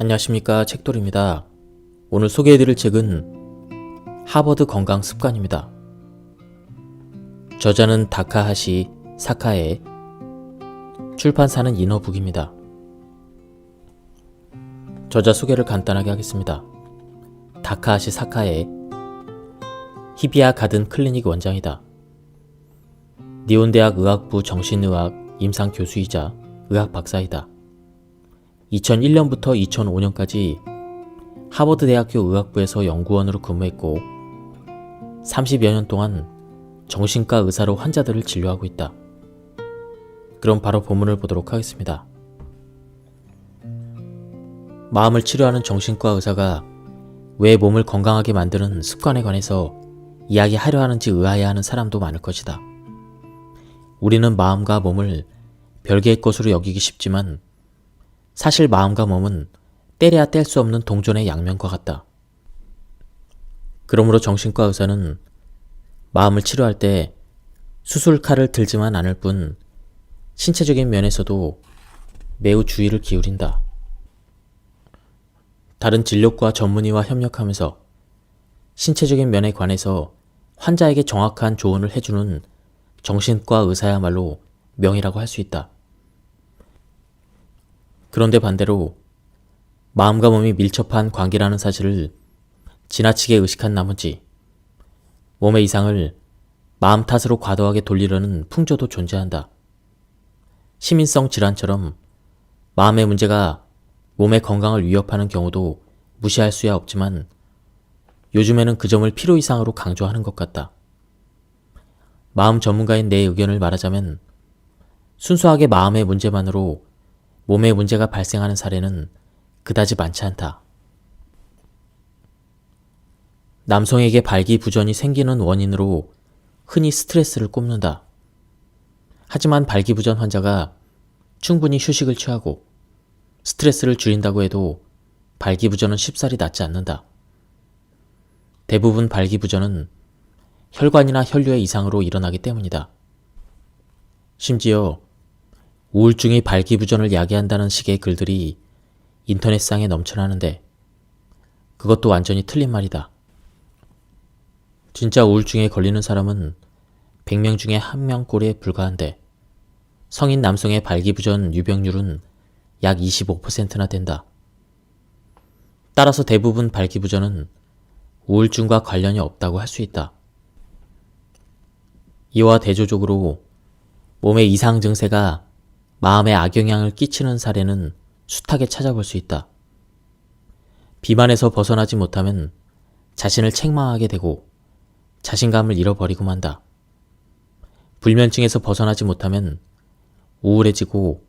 안녕하십니까, 책돌입니다. 오늘 소개해드릴 책은 하버드 건강 습관입니다. 저자는 다카하시 사카에, 출판사는 이너북입니다. 저자 소개를 간단하게 하겠습니다. 다카하시 사카에, 히비야 가든 클리닉 원장이다. 니온대학 의학부 정신의학 임상 교수이자 의학 박사이다. 2001년부터 2005년까지 하버드 대학교 의학부에서 연구원으로 근무했고 30여 년 동안 정신과 의사로 환자들을 진료하고 있다. 그럼 바로 본문을 보도록 하겠습니다. 마음을 치료하는 정신과 의사가 왜 몸을 건강하게 만드는 습관에 관해서 이야기하려 하는지 의아해하는 사람도 많을 것이다. 우리는 마음과 몸을 별개의 것으로 여기기 쉽지만 사실 마음과 몸은 떼려야 뗄 수 없는 동전의 양면과 같다. 그러므로 정신과 의사는 마음을 치료할 때 수술칼을 들지만 않을 뿐 신체적인 면에서도 매우 주의를 기울인다. 다른 진료과 전문의와 협력하면서 신체적인 면에 관해서 환자에게 정확한 조언을 해주는 정신과 의사야말로 명이라고 할 수 있다. 그런데 반대로 마음과 몸이 밀접한 관계라는 사실을 지나치게 의식한 나머지 몸의 이상을 마음 탓으로 과도하게 돌리려는 풍조도 존재한다. 시민성 질환처럼 마음의 문제가 몸의 건강을 위협하는 경우도 무시할 수야 없지만 요즘에는 그 점을 필요 이상으로 강조하는 것 같다. 마음 전문가인 내 의견을 말하자면 순수하게 마음의 문제만으로 몸에 문제가 발생하는 사례는 그다지 많지 않다. 남성에게 발기부전이 생기는 원인으로 흔히 스트레스를 꼽는다. 하지만 발기부전 환자가 충분히 휴식을 취하고 스트레스를 줄인다고 해도 발기부전은 쉽사리 낫지 않는다. 대부분 발기부전은 혈관이나 혈류의 이상으로 일어나기 때문이다. 심지어 우울증이 발기부전을 야기한다는 식의 글들이 인터넷상에 넘쳐나는데 그것도 완전히 틀린 말이다. 진짜 우울증에 걸리는 사람은 100명 중에 1명꼴에 불과한데 성인 남성의 발기부전 유병률은 약 25%나 된다. 따라서 대부분 발기부전은 우울증과 관련이 없다고 할 수 있다. 이와 대조적으로 몸의 이상 증세가 마음에 악영향을 끼치는 사례는 숱하게 찾아볼 수 있다. 비만에서 벗어나지 못하면 자신을 책망하게 되고 자신감을 잃어버리고 만다. 불면증에서 벗어나지 못하면 우울해지고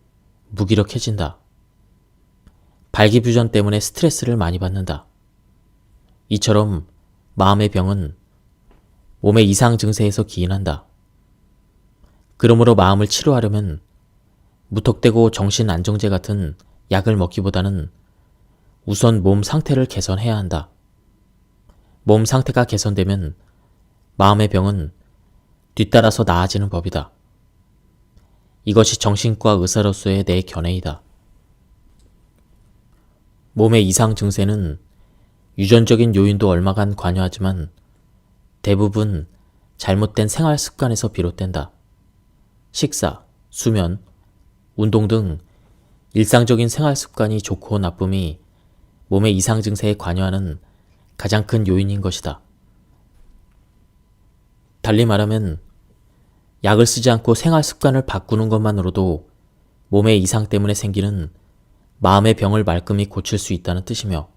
무기력해진다. 발기부전 때문에 스트레스를 많이 받는다. 이처럼 마음의 병은 몸의 이상 증세에서 기인한다. 그러므로 마음을 치료하려면 무턱대고 정신안정제 같은 약을 먹기보다는 우선 몸 상태를 개선해야 한다. 몸 상태가 개선되면 마음의 병은 뒤따라서 나아지는 법이다. 이것이 정신과 의사로서의 내 견해이다. 몸의 이상 증세는 유전적인 요인도 얼마간 관여하지만 대부분 잘못된 생활 습관에서 비롯된다. 식사, 수면, 운동 등 일상적인 생활 습관이 좋고 나쁨이 몸의 이상 증세에 관여하는 가장 큰 요인인 것이다. 달리 말하면 약을 쓰지 않고 생활 습관을 바꾸는 것만으로도 몸의 이상 때문에 생기는 마음의 병을 말끔히 고칠 수 있다는 뜻이며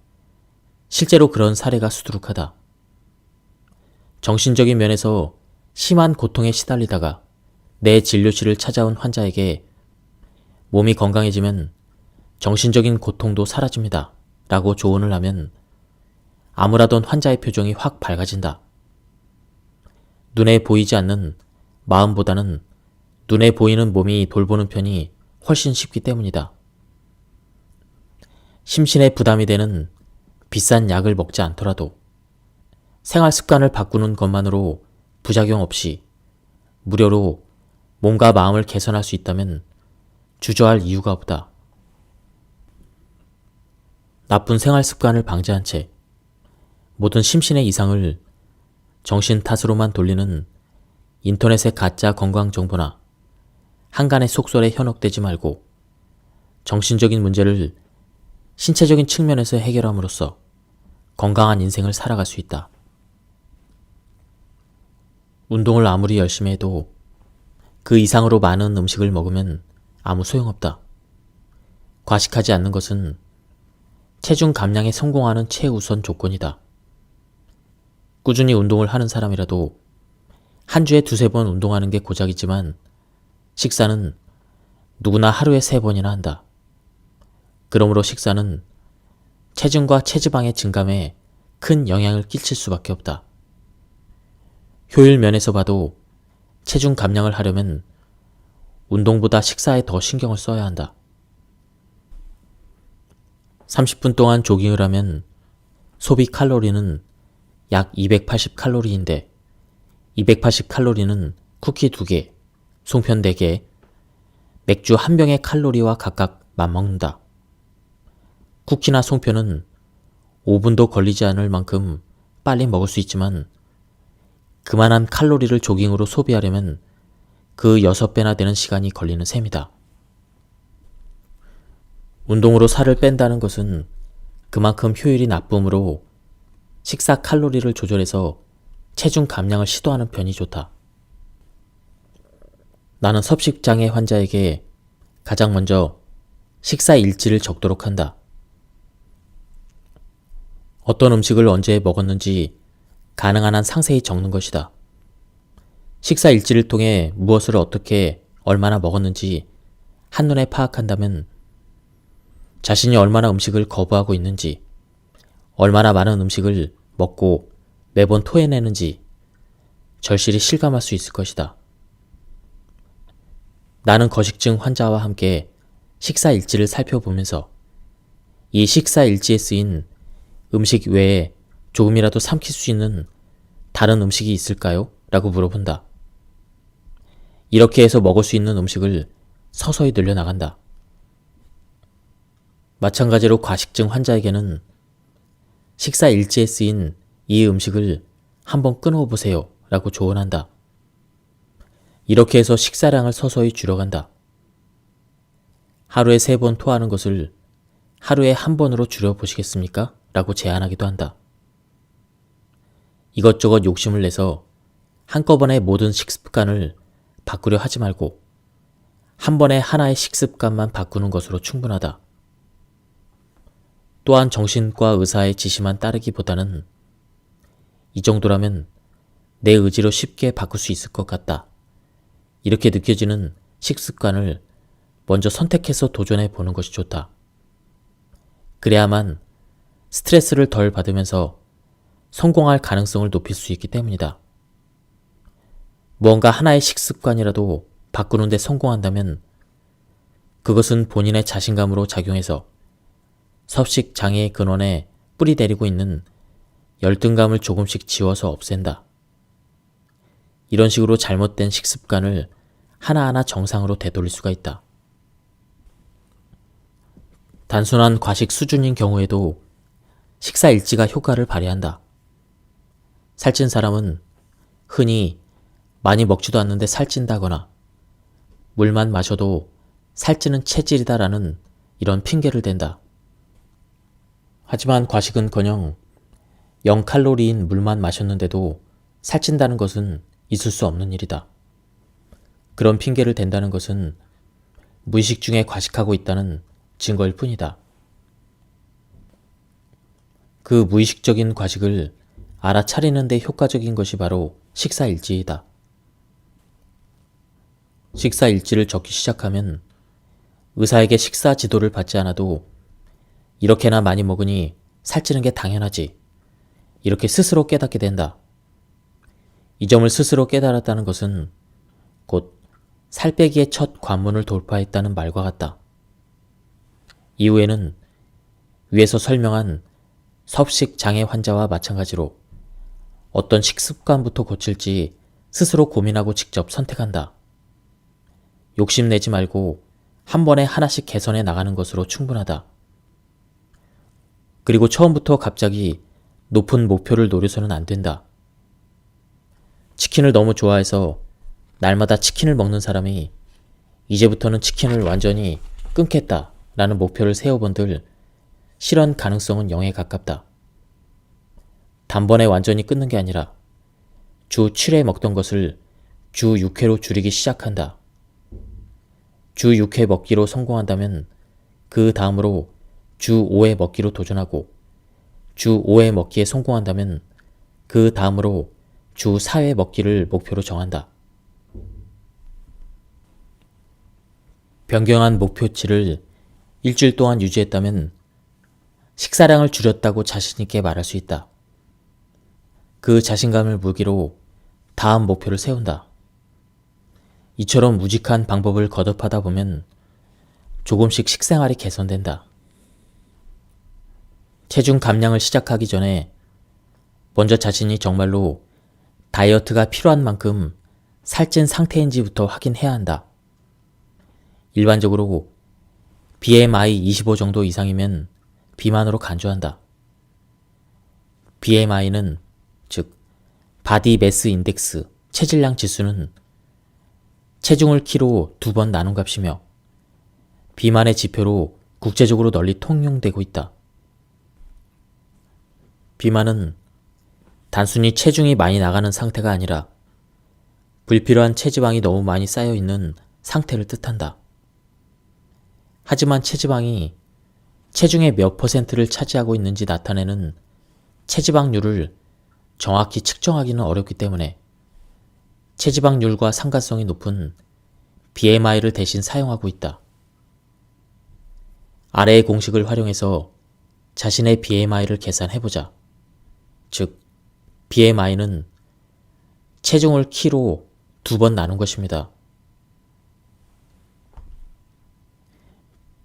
실제로 그런 사례가 수두룩하다. 정신적인 면에서 심한 고통에 시달리다가 내 진료실을 찾아온 환자에게 몸이 건강해지면 정신적인 고통도 사라집니다 라고 조언을 하면 암울하던 환자의 표정이 확 밝아진다. 눈에 보이지 않는 마음보다는 눈에 보이는 몸이 돌보는 편이 훨씬 쉽기 때문이다. 심신에 부담이 되는 비싼 약을 먹지 않더라도 생활 습관을 바꾸는 것만으로 부작용 없이 무료로 몸과 마음을 개선할 수 있다면 주저할 이유가 없다. 나쁜 생활 습관을 방지한 채 모든 심신의 이상을 정신 탓으로만 돌리는 인터넷의 가짜 건강 정보나 한간의 속설에 현혹되지 말고 정신적인 문제를 신체적인 측면에서 해결함으로써 건강한 인생을 살아갈 수 있다. 운동을 아무리 열심히 해도 그 이상으로 많은 음식을 먹으면 아무 소용없다. 과식하지 않는 것은 체중 감량에 성공하는 최우선 조건이다. 꾸준히 운동을 하는 사람이라도 한 주에 2-3번 운동하는 게 고작이지만 식사는 누구나 하루에 3번이나 한다. 그러므로 식사는 체중과 체지방의 증감에 큰 영향을 끼칠 수밖에 없다. 효율 면에서 봐도 체중 감량을 하려면 운동보다 식사에 더 신경을 써야 한다. 30분 동안 조깅을 하면 소비 칼로리는 약 280칼로리인데 280칼로리는 쿠키 2개, 송편 4개, 맥주 1병의 칼로리와 각각 맞먹는다. 쿠키나 송편은 5분도 걸리지 않을 만큼 빨리 먹을 수 있지만 그만한 칼로리를 조깅으로 소비하려면 그 6배나 되는 시간이 걸리는 셈이다. 운동으로 살을 뺀다는 것은 그만큼 효율이 나쁨으로 식사 칼로리를 조절해서 체중 감량을 시도하는 편이 좋다. 나는 섭식장애 환자에게 가장 먼저 식사 일지를 적도록 한다. 어떤 음식을 언제 먹었는지 가능한 한 상세히 적는 것이다. 식사 일지를 통해 무엇을 어떻게 얼마나 먹었는지 한눈에 파악한다면 자신이 얼마나 음식을 거부하고 있는지, 얼마나 많은 음식을 먹고 매번 토해내는지 절실히 실감할 수 있을 것이다. 나는 거식증 환자와 함께 식사 일지를 살펴보면서 이 식사 일지에 쓰인 음식 외에 조금이라도 삼킬 수 있는 다른 음식이 있을까요? 라고 물어본다. 이렇게 해서 먹을 수 있는 음식을 서서히 늘려나간다. 마찬가지로 과식증 환자에게는 식사 일지에 쓰인 이 음식을 한번 끊어보세요 라고 조언한다. 이렇게 해서 식사량을 서서히 줄여간다. 하루에 3번 토하는 것을 하루에 1번으로 줄여보시겠습니까? 라고 제안하기도 한다. 이것저것 욕심을 내서 한꺼번에 모든 식습관을 바꾸려 하지 말고 한 번에 하나의 식습관만 바꾸는 것으로 충분하다. 또한 정신과 의사의 지시만 따르기보다는 이 정도라면 내 의지로 쉽게 바꿀 수 있을 것 같다. 이렇게 느껴지는 식습관을 먼저 선택해서 도전해 보는 것이 좋다. 그래야만 스트레스를 덜 받으면서 성공할 가능성을 높일 수 있기 때문이다. 무언가 하나의 식습관이라도 바꾸는 데 성공한다면 그것은 본인의 자신감으로 작용해서 섭식 장애의 근원에 뿌리 내리고 있는 열등감을 조금씩 지워서 없앤다. 이런 식으로 잘못된 식습관을 하나하나 정상으로 되돌릴 수가 있다. 단순한 과식 수준인 경우에도 식사 일지가 효과를 발휘한다. 살찐 사람은 흔히 많이 먹지도 않는데 살찐다거나 물만 마셔도 살찌는 체질이다라는 이런 핑계를 댄다. 하지만 과식은커녕 0칼로리인 물만 마셨는데도 살찐다는 것은 있을 수 없는 일이다. 그런 핑계를 댄다는 것은 무의식 중에 과식하고 있다는 증거일 뿐이다. 그 무의식적인 과식을 알아차리는 데 효과적인 것이 바로 식사일지이다. 식사일지를 적기 시작하면 의사에게 식사 지도를 받지 않아도 이렇게나 많이 먹으니 살찌는 게 당연하지. 이렇게 스스로 깨닫게 된다. 이 점을 스스로 깨달았다는 것은 곧 살 빼기의 첫 관문을 돌파했다는 말과 같다. 이후에는 위에서 설명한 섭식 장애 환자와 마찬가지로 어떤 식습관부터 고칠지 스스로 고민하고 직접 선택한다. 욕심내지 말고 한 번에 하나씩 개선해 나가는 것으로 충분하다. 그리고 처음부터 갑자기 높은 목표를 노려서는 안 된다. 치킨을 너무 좋아해서 날마다 치킨을 먹는 사람이 이제부터는 치킨을 완전히 끊겠다 라는 목표를 세워본들 실현 가능성은 0에 가깝다. 단번에 완전히 끊는 게 아니라 주 7회 먹던 것을 주 6회로 줄이기 시작한다. 주 6회 먹기로 성공한다면 그 다음으로 주 5회 먹기로 도전하고 주 5회 먹기에 성공한다면 그 다음으로 주 4회 먹기를 목표로 정한다. 변경한 목표치를 일주일 동안 유지했다면 식사량을 줄였다고 자신있게 말할 수 있다. 그 자신감을 무기로 다음 목표를 세운다. 이처럼 무직한 방법을 거듭하다 보면 조금씩 식생활이 개선된다. 체중 감량을 시작하기 전에 먼저 자신이 정말로 다이어트가 필요한 만큼 살찐 상태인지부터 확인해야 한다. 일반적으로 BMI 25 정도 이상이면 비만으로 간주한다. BMI는 즉 바디 매스 인덱스 체질량 지수는 체중을 키로 2번 나눈 값이며 비만의 지표로 국제적으로 널리 통용되고 있다. 비만은 단순히 체중이 많이 나가는 상태가 아니라 불필요한 체지방이 너무 많이 쌓여있는 상태를 뜻한다. 하지만 체지방이 체중의 몇 %를 차지하고 있는지 나타내는 체지방률을 정확히 측정하기는 어렵기 때문에 체지방률과 상관성이 높은 BMI를 대신 사용하고 있다. 아래의 공식을 활용해서 자신의 BMI를 계산해보자. 즉, BMI는 체중을 키로 2번 나눈 것입니다.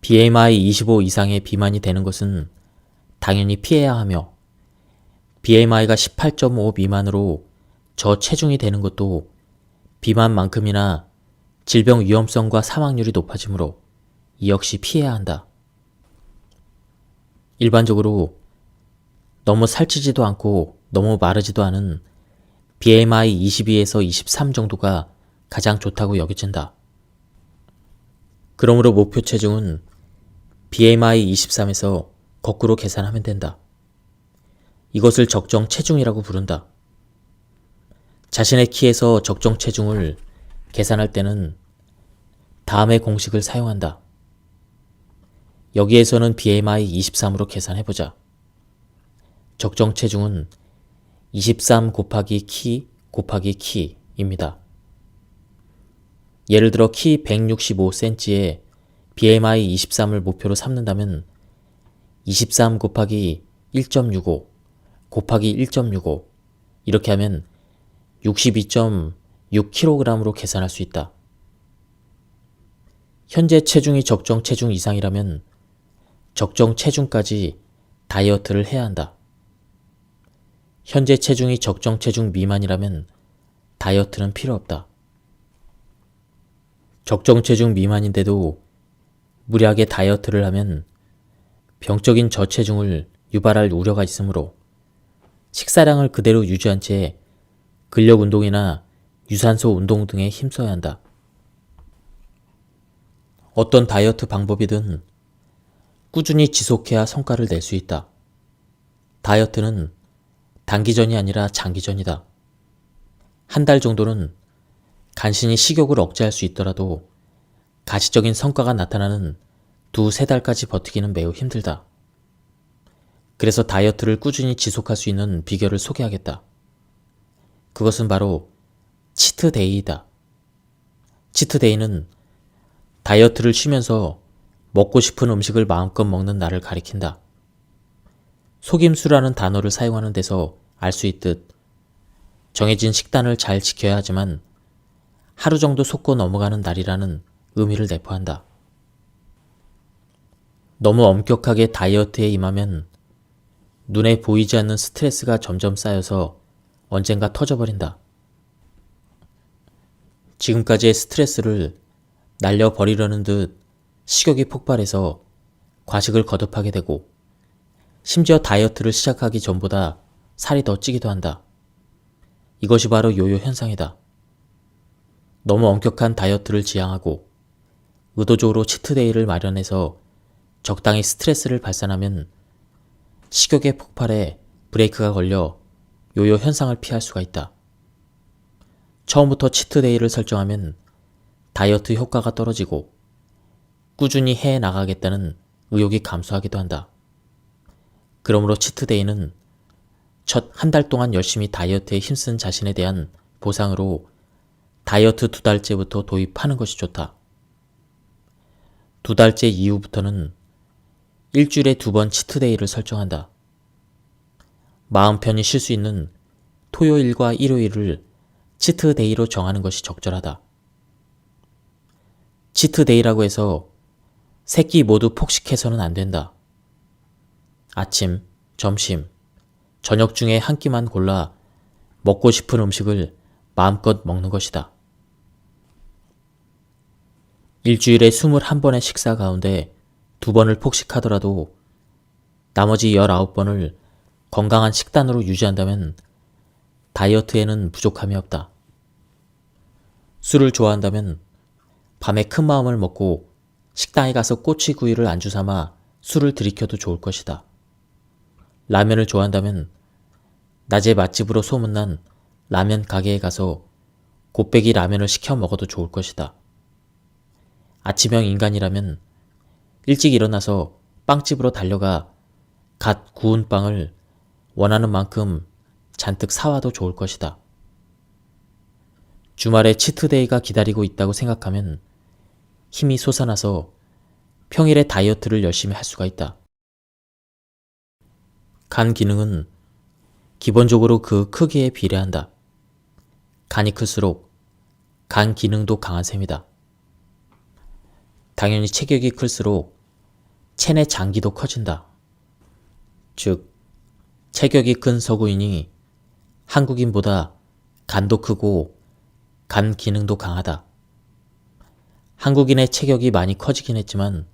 BMI 25 이상의 비만이 되는 것은 당연히 피해야 하며 BMI가 18.5 미만으로 저체중이 되는 것도 비만만큼이나 질병 위험성과 사망률이 높아지므로 이 역시 피해야 한다. 일반적으로 너무 살찌지도 않고 너무 마르지도 않은 BMI 22에서 23 정도가 가장 좋다고 여겨진다. 그러므로 목표 체중은 BMI 23에서 거꾸로 계산하면 된다. 이것을 적정 체중이라고 부른다. 자신의 키에서 적정 체중을 계산할 때는 다음의 공식을 사용한다. 여기에서는 BMI 23으로 계산해보자. 적정 체중은 23 곱하기 키 곱하기 키입니다. 예를 들어 키 165cm에 BMI 23을 목표로 삼는다면 23 곱하기 1.65 곱하기 1.65 이렇게 하면 62.6kg으로 계산할 수 있다. 현재 체중이 적정 체중 이상이라면 적정 체중까지 다이어트를 해야 한다. 현재 체중이 적정 체중 미만이라면 다이어트는 필요 없다. 적정 체중 미만인데도 무리하게 다이어트를 하면 병적인 저체중을 유발할 우려가 있으므로 식사량을 그대로 유지한 채 근력 운동이나 유산소 운동 등에 힘써야 한다. 어떤 다이어트 방법이든 꾸준히 지속해야 성과를 낼 수 있다. 다이어트는 단기전이 아니라 장기전이다. 한 달 정도는 간신히 식욕을 억제할 수 있더라도 가시적인 성과가 나타나는 2-3달까지 버티기는 매우 힘들다. 그래서 다이어트를 꾸준히 지속할 수 있는 비결을 소개하겠다. 그것은 바로 치트데이이다. 치트데이는 다이어트를 쉬면서 먹고 싶은 음식을 마음껏 먹는 날을 가리킨다. 속임수라는 단어를 사용하는 데서 알 수 있듯 정해진 식단을 잘 지켜야 하지만 하루 정도 속고 넘어가는 날이라는 의미를 내포한다. 너무 엄격하게 다이어트에 임하면 눈에 보이지 않는 스트레스가 점점 쌓여서 언젠가 터져버린다. 지금까지의 스트레스를 날려버리려는 듯 식욕이 폭발해서 과식을 거듭하게 되고 심지어 다이어트를 시작하기 전보다 살이 더 찌기도 한다. 이것이 바로 요요 현상이다. 너무 엄격한 다이어트를 지향하고 의도적으로 치트데이를 마련해서 적당히 스트레스를 발산하면 식욕의 폭발에 브레이크가 걸려 요요 현상을 피할 수가 있다. 처음부터 치트데이를 설정하면 다이어트 효과가 떨어지고 꾸준히 해 나가겠다는 의욕이 감소하기도 한다. 그러므로 치트데이는 첫 한 달 동안 열심히 다이어트에 힘쓴 자신에 대한 보상으로 다이어트 2달째부터 도입하는 것이 좋다. 2달째 이후부터는 일주일에 2번 치트데이를 설정한다. 마음 편히 쉴 수 있는 토요일과 일요일을 치트데이로 정하는 것이 적절하다. 치트데이라고 해서 세 끼 모두 폭식해서는 안 된다. 아침, 점심, 저녁 중에 한 끼만 골라 먹고 싶은 음식을 마음껏 먹는 것이다. 일주일에 21번의 식사 가운데 2번을 폭식하더라도 나머지 19번을 건강한 식단으로 유지한다면 다이어트에는 부족함이 없다. 술을 좋아한다면 밤에 큰 마음을 먹고 식당에 가서 꼬치구이를 안주 삼아 술을 들이켜도 좋을 것이다. 라면을 좋아한다면 낮에 맛집으로 소문난 라면 가게에 가서 곱빼기 라면을 시켜 먹어도 좋을 것이다. 아침형 인간이라면 일찍 일어나서 빵집으로 달려가 갓 구운 빵을 원하는 만큼 잔뜩 사와도 좋을 것이다. 주말에 치트데이가 기다리고 있다고 생각하면 힘이 솟아나서 평일에 다이어트를 열심히 할 수가 있다. 간 기능은 기본적으로 그 크기에 비례한다. 간이 클수록 간 기능도 강한 셈이다. 당연히 체격이 클수록 체내 장기도 커진다. 즉, 체격이 큰 서구인이 한국인보다 간도 크고 간 기능도 강하다. 한국인의 체격이 많이 커지긴 했지만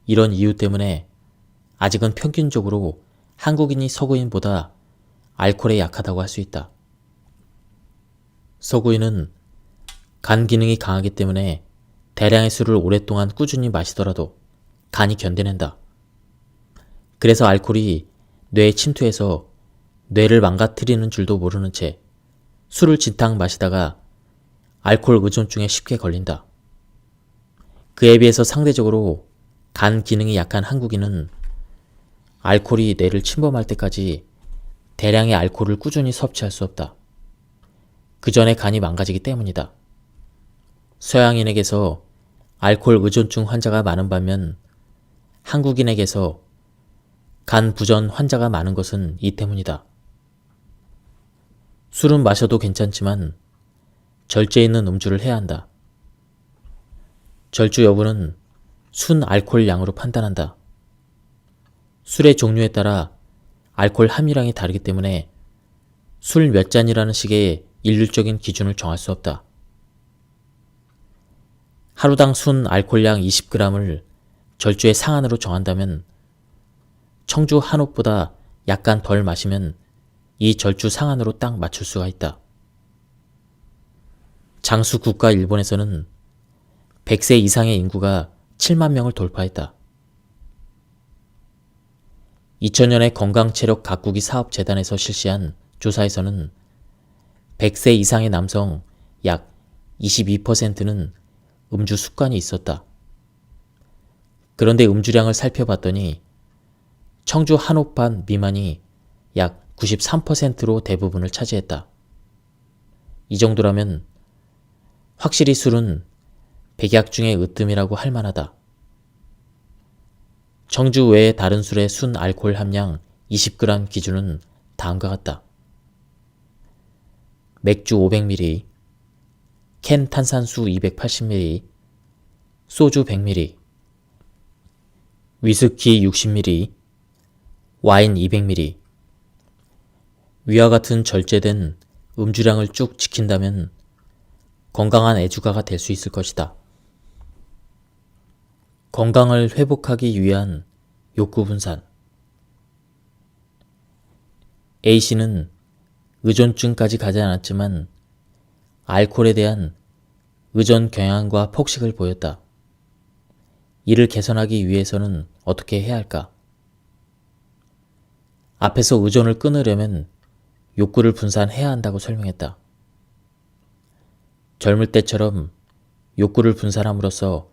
이런 이유 때문에 아직은 평균적으로 한국인이 서구인보다 알코올에 약하다고 할 수 있다. 서구인은 간 기능이 강하기 때문에 대량의 술을 오랫동안 꾸준히 마시더라도 간이 견뎌낸다. 그래서 알코올이 뇌에 침투해서 뇌를 망가뜨리는 줄도 모르는 채 술을 진탕 마시다가 알코올 의존증에 쉽게 걸린다. 그에 비해서 상대적으로 간 기능이 약한 한국인은 알코올이 뇌를 침범할 때까지 대량의 알코올을 꾸준히 섭취할 수 없다. 그 전에 간이 망가지기 때문이다. 서양인에게서 알코올 의존증 환자가 많은 반면 한국인에게서 간 부전 환자가 많은 것은 이 때문이다. 술은 마셔도 괜찮지만 절제 있는 음주를 해야 한다. 절주 여부는 순 알코올 양으로 판단한다. 술의 종류에 따라 알코올 함유량이 다르기 때문에 술 몇 잔이라는 식의 일률적인 기준을 정할 수 없다. 하루당 순 알코올량 20g을 절주의 상한으로 정한다면 청주 한 옥보다 약간 덜 마시면 이 절주 상한으로 딱 맞출 수가 있다. 장수 국가 일본에서는 100세 이상의 인구가 7만 명을 돌파했다. 2000년에 건강체력 가꾸기 사업재단에서 실시한 조사에서는 100세 이상의 남성 약 22%는 음주 습관이 있었다. 그런데 음주량을 살펴봤더니 청주 한 옥반 미만이 약 93%로 대부분을 차지했다. 이 정도라면 확실히 술은 백약 중의 으뜸이라고 할 만하다. 청주 외의 다른 술의 순 알코올 함량 20g 기준은 다음과 같다. 맥주 500ml, 캔 탄산수 280ml, 소주 100ml, 위스키 60ml, 와인 200ml. 위와 같은 절제된 음주량을 쭉 지킨다면 건강한 애주가가 될 수 있을 것이다. 건강을 회복하기 위한 욕구 분산. A씨는 의존증까지 가지 않았지만 알코올에 대한 의존 경향과 폭식을 보였다. 이를 개선하기 위해서는 어떻게 해야 할까? 앞에서 의존을 끊으려면 욕구를 분산해야 한다고 설명했다. 젊을 때처럼 욕구를 분산함으로써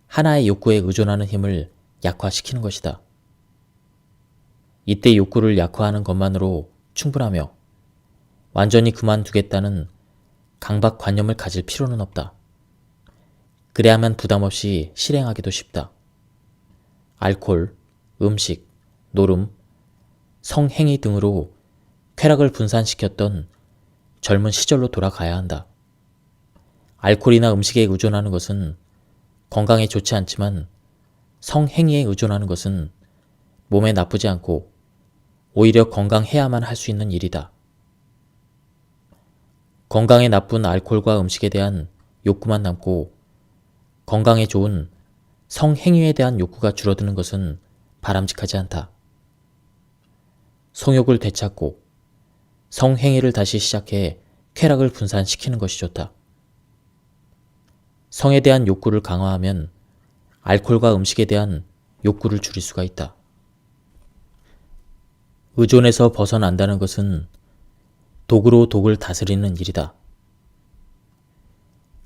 하나의 욕구에 의존하는 힘을 약화시키는 것이다. 이때 욕구를 약화하는 것만으로 충분하며 완전히 그만두겠다는 강박관념을 가질 필요는 없다. 그래야만 부담 없이 실행하기도 쉽다. 알코올, 음식, 노름, 성행위 등으로 쾌락을 분산시켰던 젊은 시절로 돌아가야 한다. 알코올이나 음식에 의존하는 것은 건강에 좋지 않지만 성행위에 의존하는 것은 몸에 나쁘지 않고 오히려 건강해야만 할 수 있는 일이다. 건강에 나쁜 알코올과 음식에 대한 욕구만 남고 건강에 좋은 성행위에 대한 욕구가 줄어드는 것은 바람직하지 않다. 성욕을 되찾고 성행위를 다시 시작해 쾌락을 분산시키는 것이 좋다. 성에 대한 욕구를 강화하면 알코올과 음식에 대한 욕구를 줄일 수가 있다. 의존에서 벗어난다는 것은 독으로 독을 다스리는 일이다.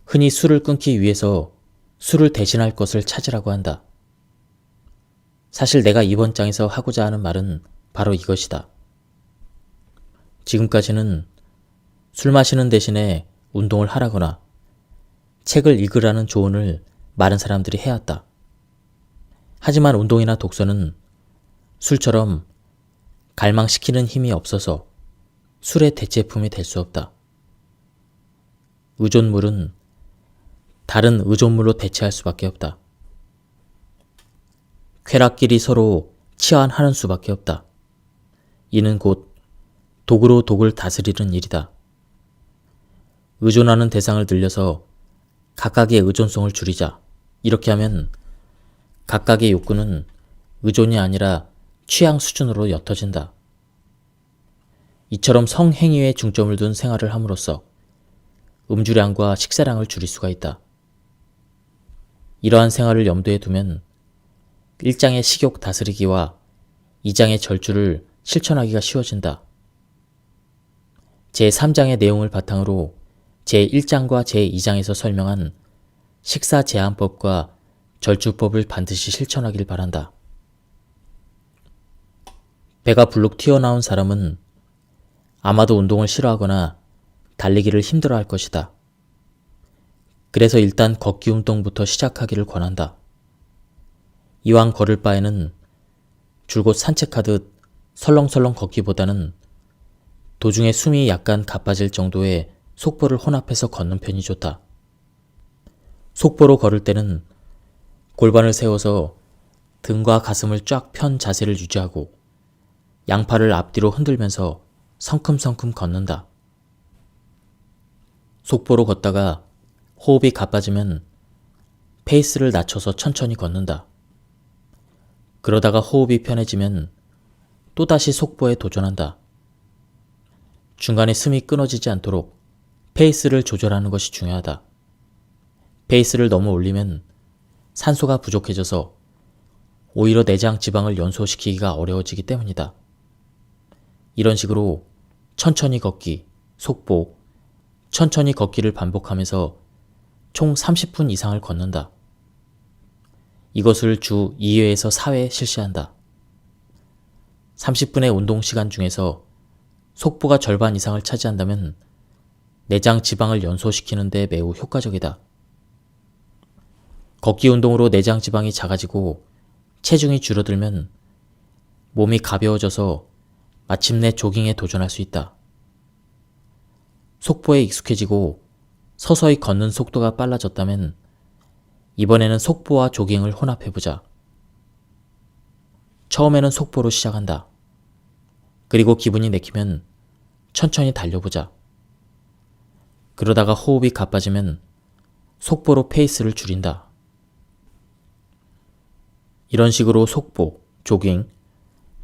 흔히 술을 끊기 위해서 술을 대신할 것을 찾으라고 한다. 사실 내가 이번 장에서 하고자 하는 말은 바로 이것이다. 지금까지는 술 마시는 대신에 운동을 하라거나 책을 읽으라는 조언을 많은 사람들이 해왔다. 하지만 운동이나 독서는 술처럼 갈망시키는 힘이 없어서 술의 대체품이 될 수 없다. 의존물은 다른 의존물로 대체할 수밖에 없다. 쾌락끼리 서로 치환하는 수밖에 없다. 이는 곧 독으로 독을 다스리는 일이다. 의존하는 대상을 늘려서 각각의 의존성을 줄이자. 이렇게 하면 각각의 욕구는 의존이 아니라 취향 수준으로 옅어진다. 이처럼 성행위에 중점을 둔 생활을 함으로써 음주량과 식사량을 줄일 수가 있다. 이러한 생활을 염두에 두면 1장의 식욕 다스리기와 2장의 절주를 실천하기가 쉬워진다. 제3장의 내용을 바탕으로 제1장과 제2장에서 설명한 식사 제한법과 절주법을 반드시 실천하길 바란다. 배가 불룩 튀어나온 사람은 아마도 운동을 싫어하거나 달리기를 힘들어할 것이다. 그래서 일단 걷기 운동부터 시작하기를 권한다. 이왕 걸을 바에는 줄곧 산책하듯 설렁설렁 걷기보다는 도중에 숨이 약간 가빠질 정도의 속보를 혼합해서 걷는 편이 좋다. 속보로 걸을 때는 골반을 세워서 등과 가슴을 쫙 편 자세를 유지하고 양팔을 앞뒤로 흔들면서 성큼성큼 걷는다. 속보로 걷다가 호흡이 가빠지면 페이스를 낮춰서 천천히 걷는다. 그러다가 호흡이 편해지면 또다시 속보에 도전한다. 중간에 숨이 끊어지지 않도록 페이스를 조절하는 것이 중요하다. 페이스를 너무 올리면 산소가 부족해져서 오히려 내장 지방을 연소시키기가 어려워지기 때문이다. 이런 식으로 천천히 걷기, 속보, 천천히 걷기를 반복하면서 총 30분 이상을 걷는다. 이것을 주 2회에서 4회 실시한다. 30분의 운동 시간 중에서 속보가 절반 이상을 차지한다면 내장 지방을 연소시키는 데 매우 효과적이다. 걷기 운동으로 내장 지방이 작아지고 체중이 줄어들면 몸이 가벼워져서 마침내 조깅에 도전할 수 있다. 속보에 익숙해지고 서서히 걷는 속도가 빨라졌다면 이번에는 속보와 조깅을 혼합해보자. 처음에는 속보로 시작한다. 그리고 기분이 내키면 천천히 달려보자. 그러다가 호흡이 가빠지면 속보로 페이스를 줄인다. 이런 식으로 속보, 조깅,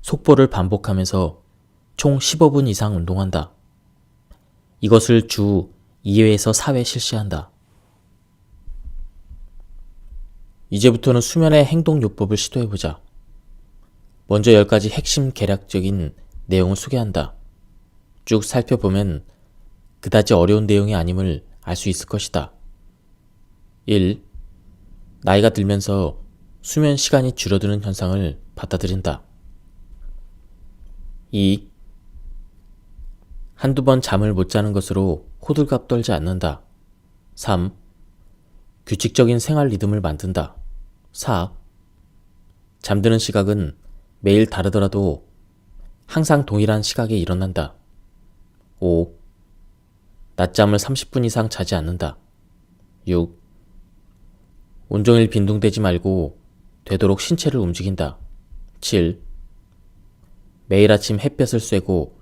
속보를 반복하면서 총 15분 이상 운동한다. 이것을 주 2회에서 4회 실시한다. 이제부터는 수면의 행동요법을 시도해보자. 먼저 10가지 핵심 개략적인 내용을 소개한다. 쭉 살펴보면 그다지 어려운 내용이 아님을 알 수 있을 것이다. 1. 나이가 들면서 수면 시간이 줄어드는 현상을 받아들인다. 2. 한두 번 잠을 못 자는 것으로 호들갑 떨지 않는다. 3. 규칙적인 생활 리듬을 만든다. 4. 잠드는 시각은 매일 다르더라도 항상 동일한 시각에 일어난다. 5. 낮잠을 30분 이상 자지 않는다. 6. 온종일 빈둥대지 말고 되도록 신체를 움직인다. 7. 매일 아침 햇볕을 쐬고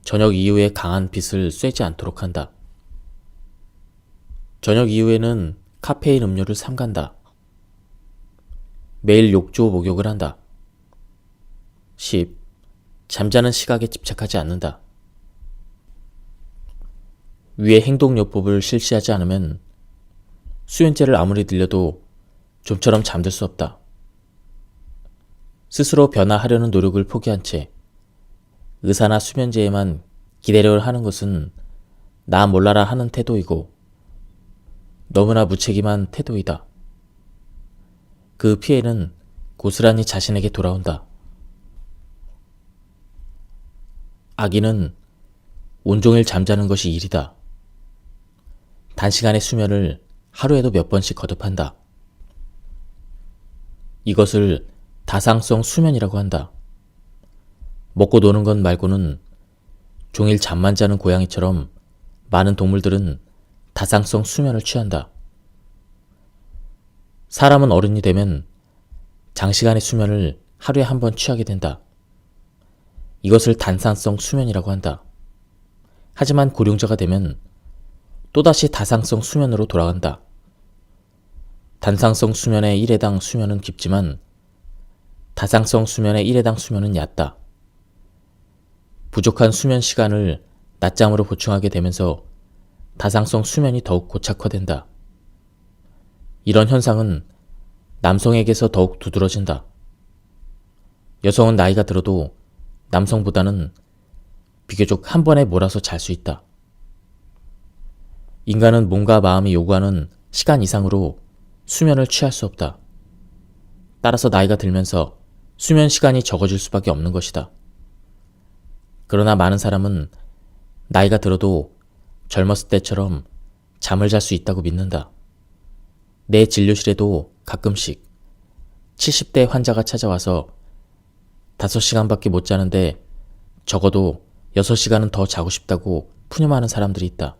저녁 이후에 강한 빛을 쐬지 않도록 한다. 저녁 이후에는 카페인 음료를 삼간다. 매일 욕조 목욕을 한다. 10. 잠자는 시각에 집착하지 않는다. 위의 행동요법을 실시하지 않으면 수면제를 아무리 들려도 좀처럼 잠들 수 없다. 스스로 변화하려는 노력을 포기한 채 의사나 수면제에만 기대려 하는 것은 나 몰라라 하는 태도이고 너무나 무책임한 태도이다. 그 피해는 고스란히 자신에게 돌아온다. 악인은 온종일 잠자는 것이 일이다. 단시간의 수면을 하루에도 몇 번씩 거듭한다. 이것을 다상성 수면이라고 한다. 먹고 노는 것 말고는 종일 잠만 자는 고양이처럼 많은 동물들은 다상성 수면을 취한다. 사람은 어른이 되면 장시간의 수면을 하루에 한 번 취하게 된다. 이것을 단상성 수면이라고 한다. 하지만 고령자가 되면 또다시 다상성 수면으로 돌아간다. 단상성 수면의 1회당 수면은 깊지만 다상성 수면의 1회당 수면은 얕다. 부족한 수면 시간을 낮잠으로 보충하게 되면서 다상성 수면이 더욱 고착화된다. 이런 현상은 남성에게서 더욱 두드러진다. 여성은 나이가 들어도 남성보다는 비교적 한 번에 몰아서 잘 수 있다. 인간은 몸과 마음이 요구하는 시간 이상으로 수면을 취할 수 없다. 따라서 나이가 들면서 수면 시간이 적어질 수밖에 없는 것이다. 그러나 많은 사람은 나이가 들어도 젊었을 때처럼 잠을 잘 수 있다고 믿는다. 내 진료실에도 가끔씩 70대 환자가 찾아와서 5시간밖에 못 자는데 적어도 6시간은 더 자고 싶다고 푸념하는 사람들이 있다.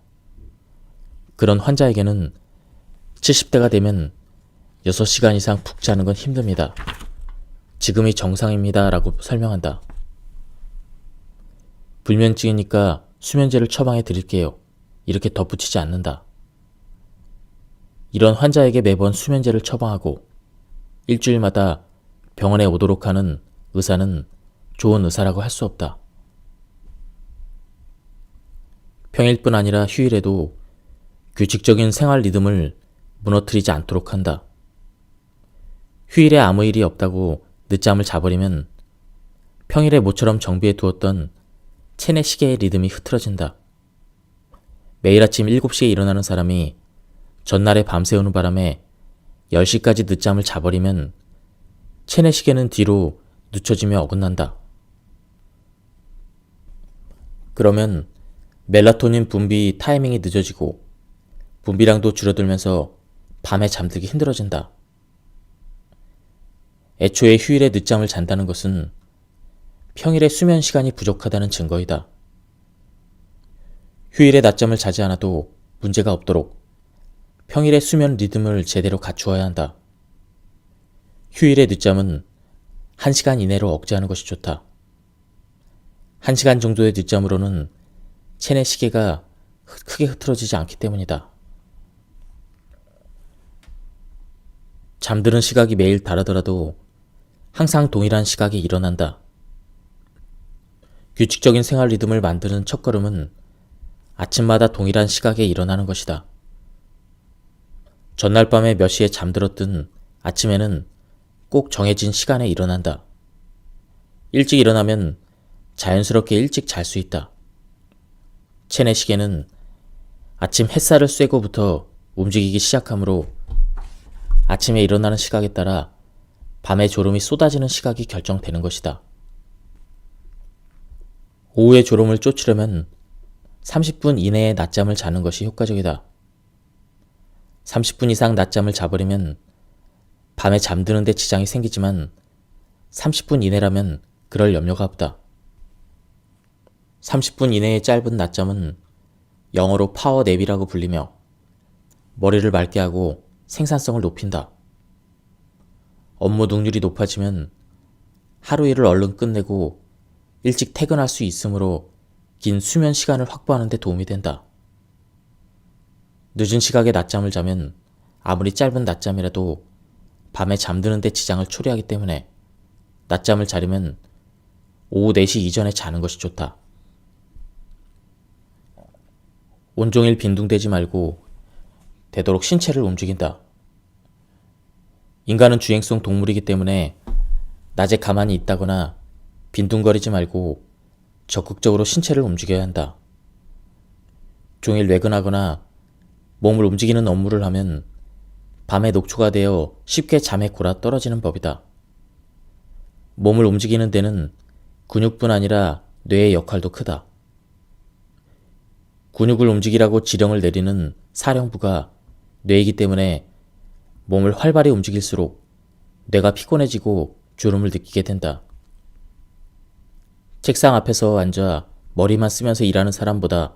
그런 환자에게는 70대가 되면 6시간 이상 푹 자는 건 힘듭니다. 지금이 정상입니다 라고 설명한다. 불면증이니까 수면제를 처방해 드릴게요. 이렇게 덧붙이지 않는다. 이런 환자에게 매번 수면제를 처방하고 일주일마다 병원에 오도록 하는 의사는 좋은 의사라고 할 수 없다. 평일뿐 아니라 휴일에도 규칙적인 생활 리듬을 무너뜨리지 않도록 한다. 휴일에 아무 일이 없다고 늦잠을 자버리면 평일에 모처럼 정비해 두었던 체내 시계의 리듬이 흐트러진다. 매일 아침 7시에 일어나는 사람이 전날에 밤새우는 바람에 10시까지 늦잠을 자버리면 체내 시계는 뒤로 늦춰지며 어긋난다. 그러면 멜라토닌 분비 타이밍이 늦어지고 분비량도 줄어들면서 밤에 잠들기 힘들어진다. 애초에 휴일에 늦잠을 잔다는 것은 평일에 수면 시간이 부족하다는 증거이다. 휴일에 낮잠을 자지 않아도 문제가 없도록 평일에 수면 리듬을 제대로 갖추어야 한다. 휴일에 늦잠은 1시간 이내로 억제하는 것이 좋다. 1시간 정도의 늦잠으로는 체내 시계가 크게 흐트러지지 않기 때문이다. 잠드는 시각이 매일 다르더라도 항상 동일한 시각에 일어난다. 규칙적인 생활 리듬을 만드는 첫걸음은 아침마다 동일한 시각에 일어나는 것이다. 전날 밤에 몇 시에 잠들었든 아침에는 꼭 정해진 시간에 일어난다. 일찍 일어나면 자연스럽게 일찍 잘 수 있다. 체내 시계는 아침 햇살을 쐬고부터 움직이기 시작하므로 아침에 일어나는 시각에 따라 밤에 졸음이 쏟아지는 시각이 결정되는 것이다. 오후에 졸음을 쫓으려면 30분 이내에 낮잠을 자는 것이 효과적이다. 30분 이상 낮잠을 자버리면 밤에 잠드는 데 지장이 생기지만 30분 이내라면 그럴 염려가 없다. 30분 이내의 짧은 낮잠은 영어로 파워냅이라고 불리며 머리를 맑게 하고 생산성을 높인다. 업무 능률이 높아지면 하루 일을 얼른 끝내고 일찍 퇴근할 수 있으므로 긴 수면 시간을 확보하는 데 도움이 된다. 늦은 시각에 낮잠을 자면 아무리 짧은 낮잠이라도 밤에 잠드는 데 지장을 초래하기 때문에 낮잠을 자려면 오후 4시 이전에 자는 것이 좋다. 온종일 빈둥대지 말고 되도록 신체를 움직인다. 인간은 주행성 동물이기 때문에 낮에 가만히 있다거나 빈둥거리지 말고 적극적으로 신체를 움직여야 한다. 종일 외근하거나 몸을 움직이는 업무를 하면 밤에 녹초가 되어 쉽게 잠에 골아 떨어지는 법이다. 몸을 움직이는 데는 근육뿐 아니라 뇌의 역할도 크다. 근육을 움직이라고 지령을 내리는 사령부가 뇌이기 때문에 몸을 활발히 움직일수록 뇌가 피곤해지고 졸음을 느끼게 된다. 책상 앞에서 앉아 머리만 쓰면서 일하는 사람보다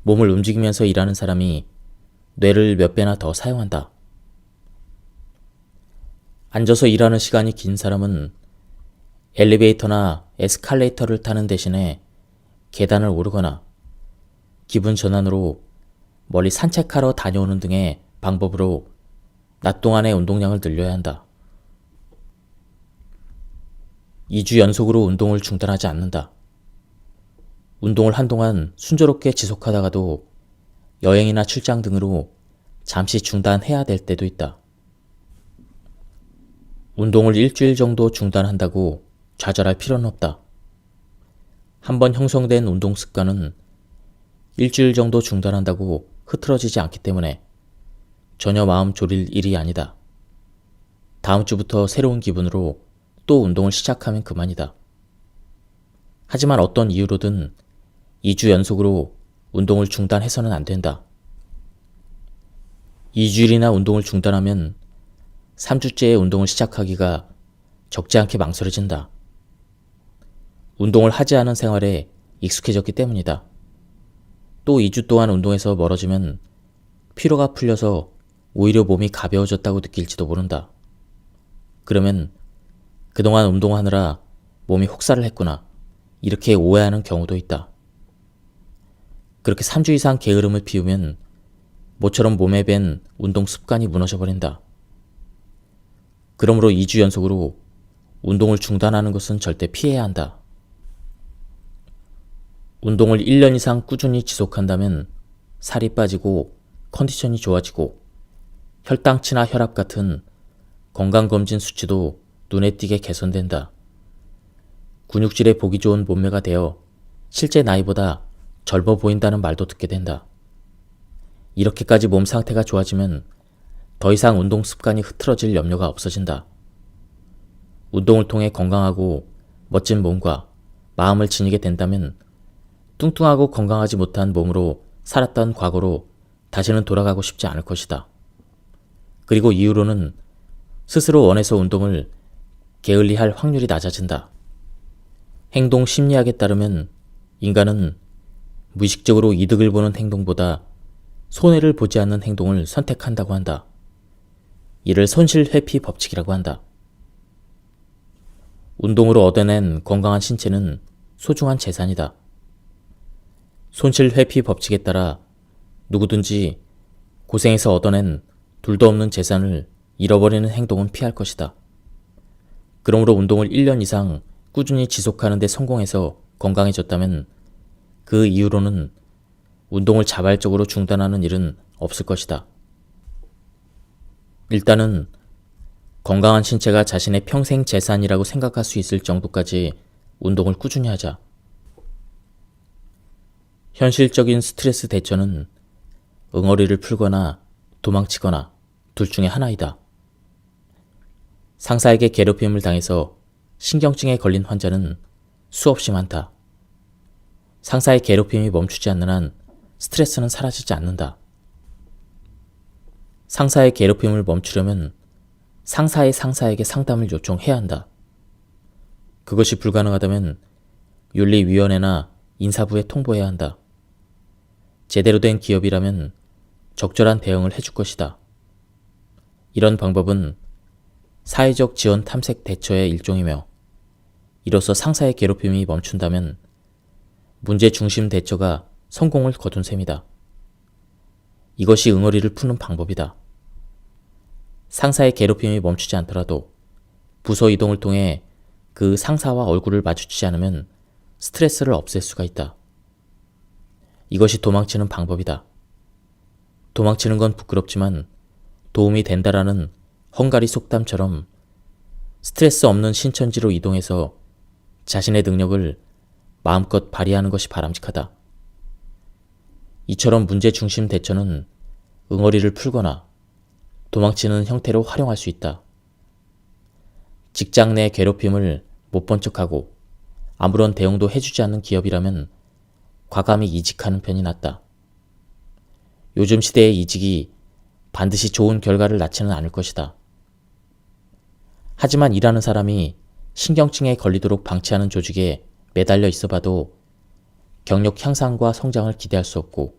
몸을 움직이면서 일하는 사람이 뇌를 몇 배나 더 사용한다. 앉아서 일하는 시간이 긴 사람은 엘리베이터나 에스컬레이터를 타는 대신에 계단을 오르거나 기분 전환으로 멀리 산책하러 다녀오는 등의 방법으로 낮 동안의 운동량을 늘려야 한다. 2주 연속으로 운동을 중단하지 않는다. 운동을 한동안 순조롭게 지속하다가도 여행이나 출장 등으로 잠시 중단해야 될 때도 있다. 운동을 일주일 정도 중단한다고 좌절할 필요는 없다. 한번 형성된 운동 습관은 일주일 정도 중단한다고 흐트러지지 않기 때문에 전혀 마음 졸일 일이 아니다. 다음 주부터 새로운 기분으로 또 운동을 시작하면 그만이다. 하지만 어떤 이유로든 2주 연속으로 운동을 중단해서는 안 된다. 2주일이나 운동을 중단하면 3주째의 운동을 시작하기가 적지 않게 망설여진다. 운동을 하지 않은 생활에 익숙해졌기 때문이다. 또 2주 동안 운동에서 멀어지면 피로가 풀려서 오히려 몸이 가벼워졌다고 느낄지도 모른다. 그러면 그동안 운동하느라 몸이 혹사를 했구나, 이렇게 오해하는 경우도 있다. 그렇게 3주 이상 게으름을 피우면 모처럼 몸에 밴 운동 습관이 무너져버린다. 그러므로 2주 연속으로 운동을 중단하는 것은 절대 피해야 한다. 운동을 1년 이상 꾸준히 지속한다면 살이 빠지고 컨디션이 좋아지고 혈당치나 혈압 같은 건강검진 수치도 눈에 띄게 개선된다. 근육질에 보기 좋은 몸매가 되어 실제 나이보다 젊어 보인다는 말도 듣게 된다. 이렇게까지 몸 상태가 좋아지면 더 이상 운동 습관이 흐트러질 염려가 없어진다. 운동을 통해 건강하고 멋진 몸과 마음을 지니게 된다면 뚱뚱하고 건강하지 못한 몸으로 살았던 과거로 다시는 돌아가고 싶지 않을 것이다. 그리고 이후로는 스스로 원해서 운동을 게을리할 확률이 낮아진다. 행동 심리학에 따르면 인간은 무의식적으로 이득을 보는 행동보다 손해를 보지 않는 행동을 선택한다고 한다. 이를 손실회피 법칙이라고 한다. 운동으로 얻어낸 건강한 신체는 소중한 재산이다. 손실회피 법칙에 따라 누구든지 고생해서 얻어낸 둘도 없는 재산을 잃어버리는 행동은 피할 것이다. 그러므로 운동을 1년 이상 꾸준히 지속하는 데 성공해서 건강해졌다면 그 이후로는 운동을 자발적으로 중단하는 일은 없을 것이다. 일단은 건강한 신체가 자신의 평생 재산이라고 생각할 수 있을 정도까지 운동을 꾸준히 하자. 현실적인 스트레스 대처는 응어리를 풀거나 도망치거나 둘 중에 하나이다. 상사에게 괴롭힘을 당해서 신경증에 걸린 환자는 수없이 많다. 상사의 괴롭힘이 멈추지 않는 한 스트레스는 사라지지 않는다. 상사의 괴롭힘을 멈추려면 상사의 상사에게 상담을 요청해야 한다. 그것이 불가능하다면 윤리위원회나 인사부에 통보해야 한다. 제대로 된 기업이라면 적절한 대응을 해줄 것이다. 이런 방법은 사회적 지원 탐색 대처의 일종이며 이로써 상사의 괴롭힘이 멈춘다면 문제 중심 대처가 성공을 거둔 셈이다. 이것이 응어리를 푸는 방법이다. 상사의 괴롭힘이 멈추지 않더라도 부서 이동을 통해 그 상사와 얼굴을 마주치지 않으면 스트레스를 없앨 수가 있다. 이것이 도망치는 방법이다. 도망치는 건 부끄럽지만 도움이 된다라는 헝가리 속담처럼 스트레스 없는 신천지로 이동해서 자신의 능력을 마음껏 발휘하는 것이 바람직하다. 이처럼 문제 중심 대처는 응어리를 풀거나 도망치는 형태로 활용할 수 있다. 직장 내 괴롭힘을 못 본 척하고 아무런 대응도 해주지 않는 기업이라면 과감히 이직하는 편이 낫다. 요즘 시대의 이직이 반드시 좋은 결과를 낳지는 않을 것이다. 하지만 일하는 사람이 신경증에 걸리도록 방치하는 조직에 매달려 있어 봐도 경력 향상과 성장을 기대할 수 없고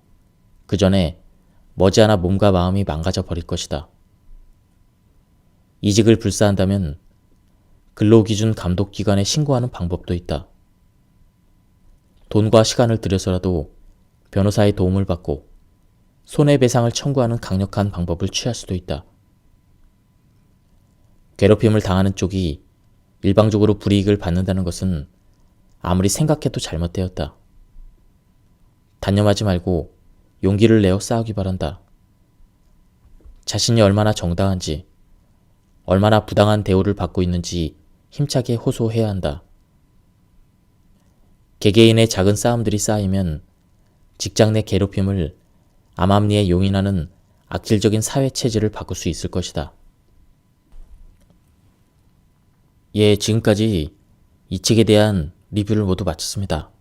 그 전에 머지않아 몸과 마음이 망가져 버릴 것이다. 이직을 불사한다면 근로기준 감독기관에 신고하는 방법도 있다. 돈과 시간을 들여서라도 변호사의 도움을 받고 손해배상을 청구하는 강력한 방법을 취할 수도 있다. 괴롭힘을 당하는 쪽이 일방적으로 불이익을 받는다는 것은 아무리 생각해도 잘못되었다. 단념하지 말고 용기를 내어 싸우기 바란다. 자신이 얼마나 정당한지, 얼마나 부당한 대우를 받고 있는지 힘차게 호소해야 한다. 개개인의 작은 싸움들이 쌓이면 직장 내 괴롭힘을 암암리에 용인하는 악질적인 사회 체질을 바꿀 수 있을 것이다. 예, 지금까지 이 책에 대한 리뷰를 모두 마쳤습니다.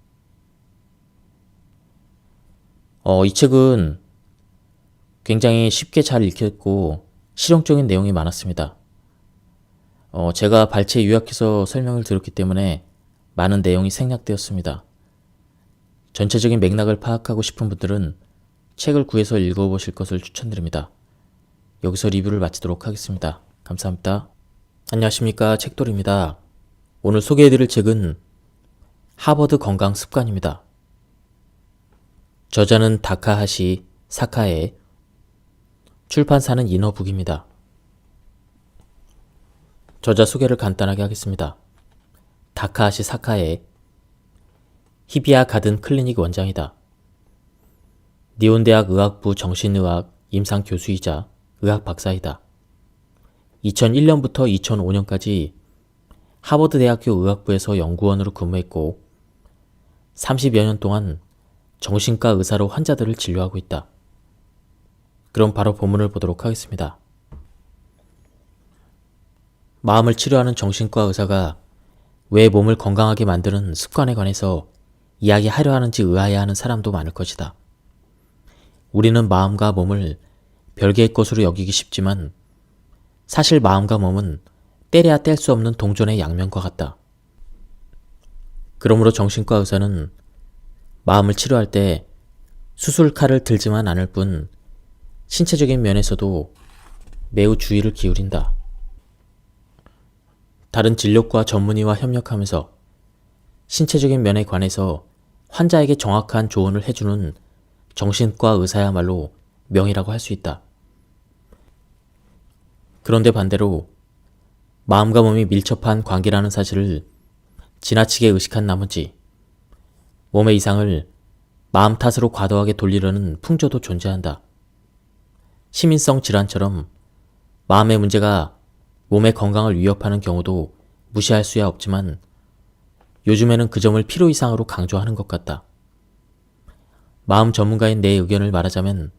이 책은 굉장히 쉽게 잘 읽혔고 실용적인 내용이 많았습니다. 제가 발췌 요약해서 설명을 드렸기 때문에 많은 내용이 생략되었습니다. 전체적인 맥락을 파악하고 싶은 분들은 책을 구해서 읽어보실 것을 추천드립니다. 여기서 리뷰를 마치도록 하겠습니다. 감사합니다. 안녕하십니까, 책돌입니다. 오늘 소개해드릴 책은 하버드 건강 습관입니다. 저자는 다카하시 사카에, 출판사는 이너북입니다. 저자 소개를 간단하게 하겠습니다. 다카하시 사카에, 히비야 가든 클리닉 원장이다. 니온대학 의학부 정신의학 임상 교수이자 의학 박사이다. 2001년부터 2005년까지 하버드 대학교 의학부에서 연구원으로 근무했고 30여 년 동안 정신과 의사로 환자들을 진료하고 있다. 그럼 바로 본문을 보도록 하겠습니다. 마음을 치료하는 정신과 의사가 왜 몸을 건강하게 만드는 습관에 관해서 이야기하려 하는지 의아해하는 사람도 많을 것이다. 우리는 마음과 몸을 별개의 것으로 여기기 쉽지만 사실 마음과 몸은 떼려야 뗄 수 없는 동전의 양면과 같다. 그러므로 정신과 의사는 마음을 치료할 때 수술칼을 들지만 않을 뿐 신체적인 면에서도 매우 주의를 기울인다. 다른 진료과 전문의와 협력하면서 신체적인 면에 관해서 환자에게 정확한 조언을 해주는 정신과 의사야말로 명이라고 할 수 있다. 그런데 반대로 마음과 몸이 밀접한 관계라는 사실을 지나치게 의식한 나머지 몸의 이상을 마음 탓으로 과도하게 돌리려는 풍조도 존재한다. 시민성 질환처럼 마음의 문제가 몸의 건강을 위협하는 경우도 무시할 수야 없지만 요즘에는 그 점을 필요 이상으로 강조하는 것 같다. 마음 전문가인 내 의견을 말하자면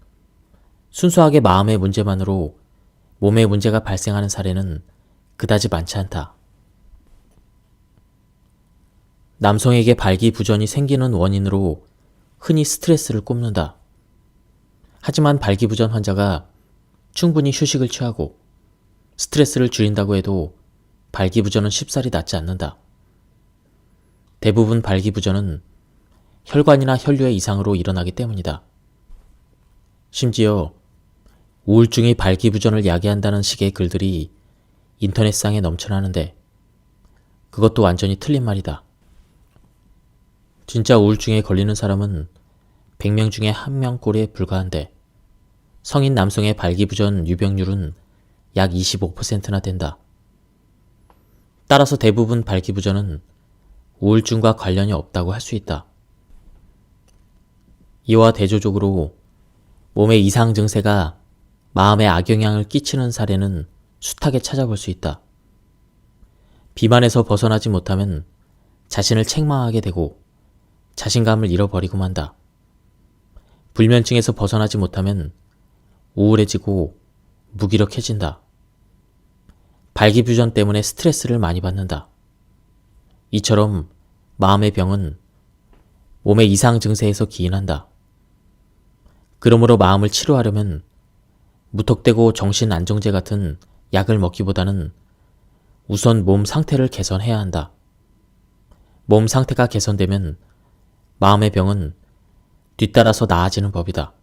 순수하게 마음의 문제만으로 몸의 문제가 발생하는 사례는 그다지 많지 않다. 남성에게 발기부전이 생기는 원인으로 흔히 스트레스를 꼽는다. 하지만 발기부전 환자가 충분히 휴식을 취하고 스트레스를 줄인다고 해도 발기부전은 쉽사리 낫지 않는다. 대부분 발기부전은 혈관이나 혈류의 이상으로 일어나기 때문이다. 심지어 우울증이 발기부전을 야기한다는 식의 글들이 인터넷상에 넘쳐나는데 그것도 완전히 틀린 말이다. 진짜 우울증에 걸리는 사람은 100명 중에 1명꼴에 불과한데 성인 남성의 발기부전 유병률은 약 25%나 된다. 따라서 대부분 발기부전은 우울증과 관련이 없다고 할 수 있다. 이와 대조적으로 몸의 이상 증세가 마음에 악영향을 끼치는 사례는 숱하게 찾아볼 수 있다. 비만에서 벗어나지 못하면 자신을 책망하게 되고 자신감을 잃어버리고 만다. 불면증에서 벗어나지 못하면 우울해지고 무기력해진다. 발기부전 때문에 스트레스를 많이 받는다. 이처럼 마음의 병은 몸의 이상 증세에서 기인한다. 그러므로 마음을 치료하려면 무턱대고 정신 안정제 같은 약을 먹기보다는 우선 몸 상태를 개선해야 한다. 몸 상태가 개선되면 마음의 병은 뒤따라서 나아지는 법이다.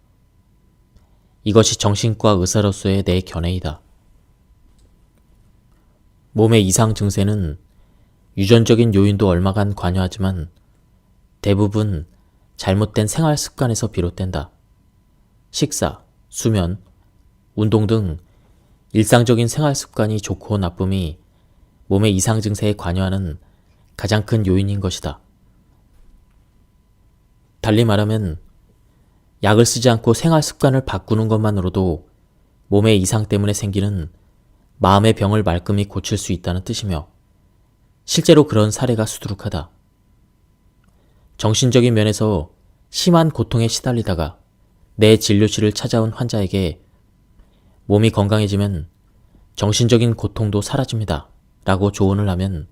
이것이 정신과 의사로서의 내 견해이다. 몸의 이상 증세는 유전적인 요인도 얼마간 관여하지만 대부분 잘못된 생활 습관에서 비롯된다. 식사, 수면, 운동 등 일상적인 생활 습관이 좋고 나쁨이 몸의 이상 증세에 관여하는 가장 큰 요인인 것이다. 달리 말하면 약을 쓰지 않고 생활 습관을 바꾸는 것만으로도 몸의 이상 때문에 생기는 마음의 병을 말끔히 고칠 수 있다는 뜻이며 실제로 그런 사례가 수두룩하다. 정신적인 면에서 심한 고통에 시달리다가 내 진료실을 찾아온 환자에게 몸이 건강해지면 정신적인 고통도 사라집니다 라고 조언을 하면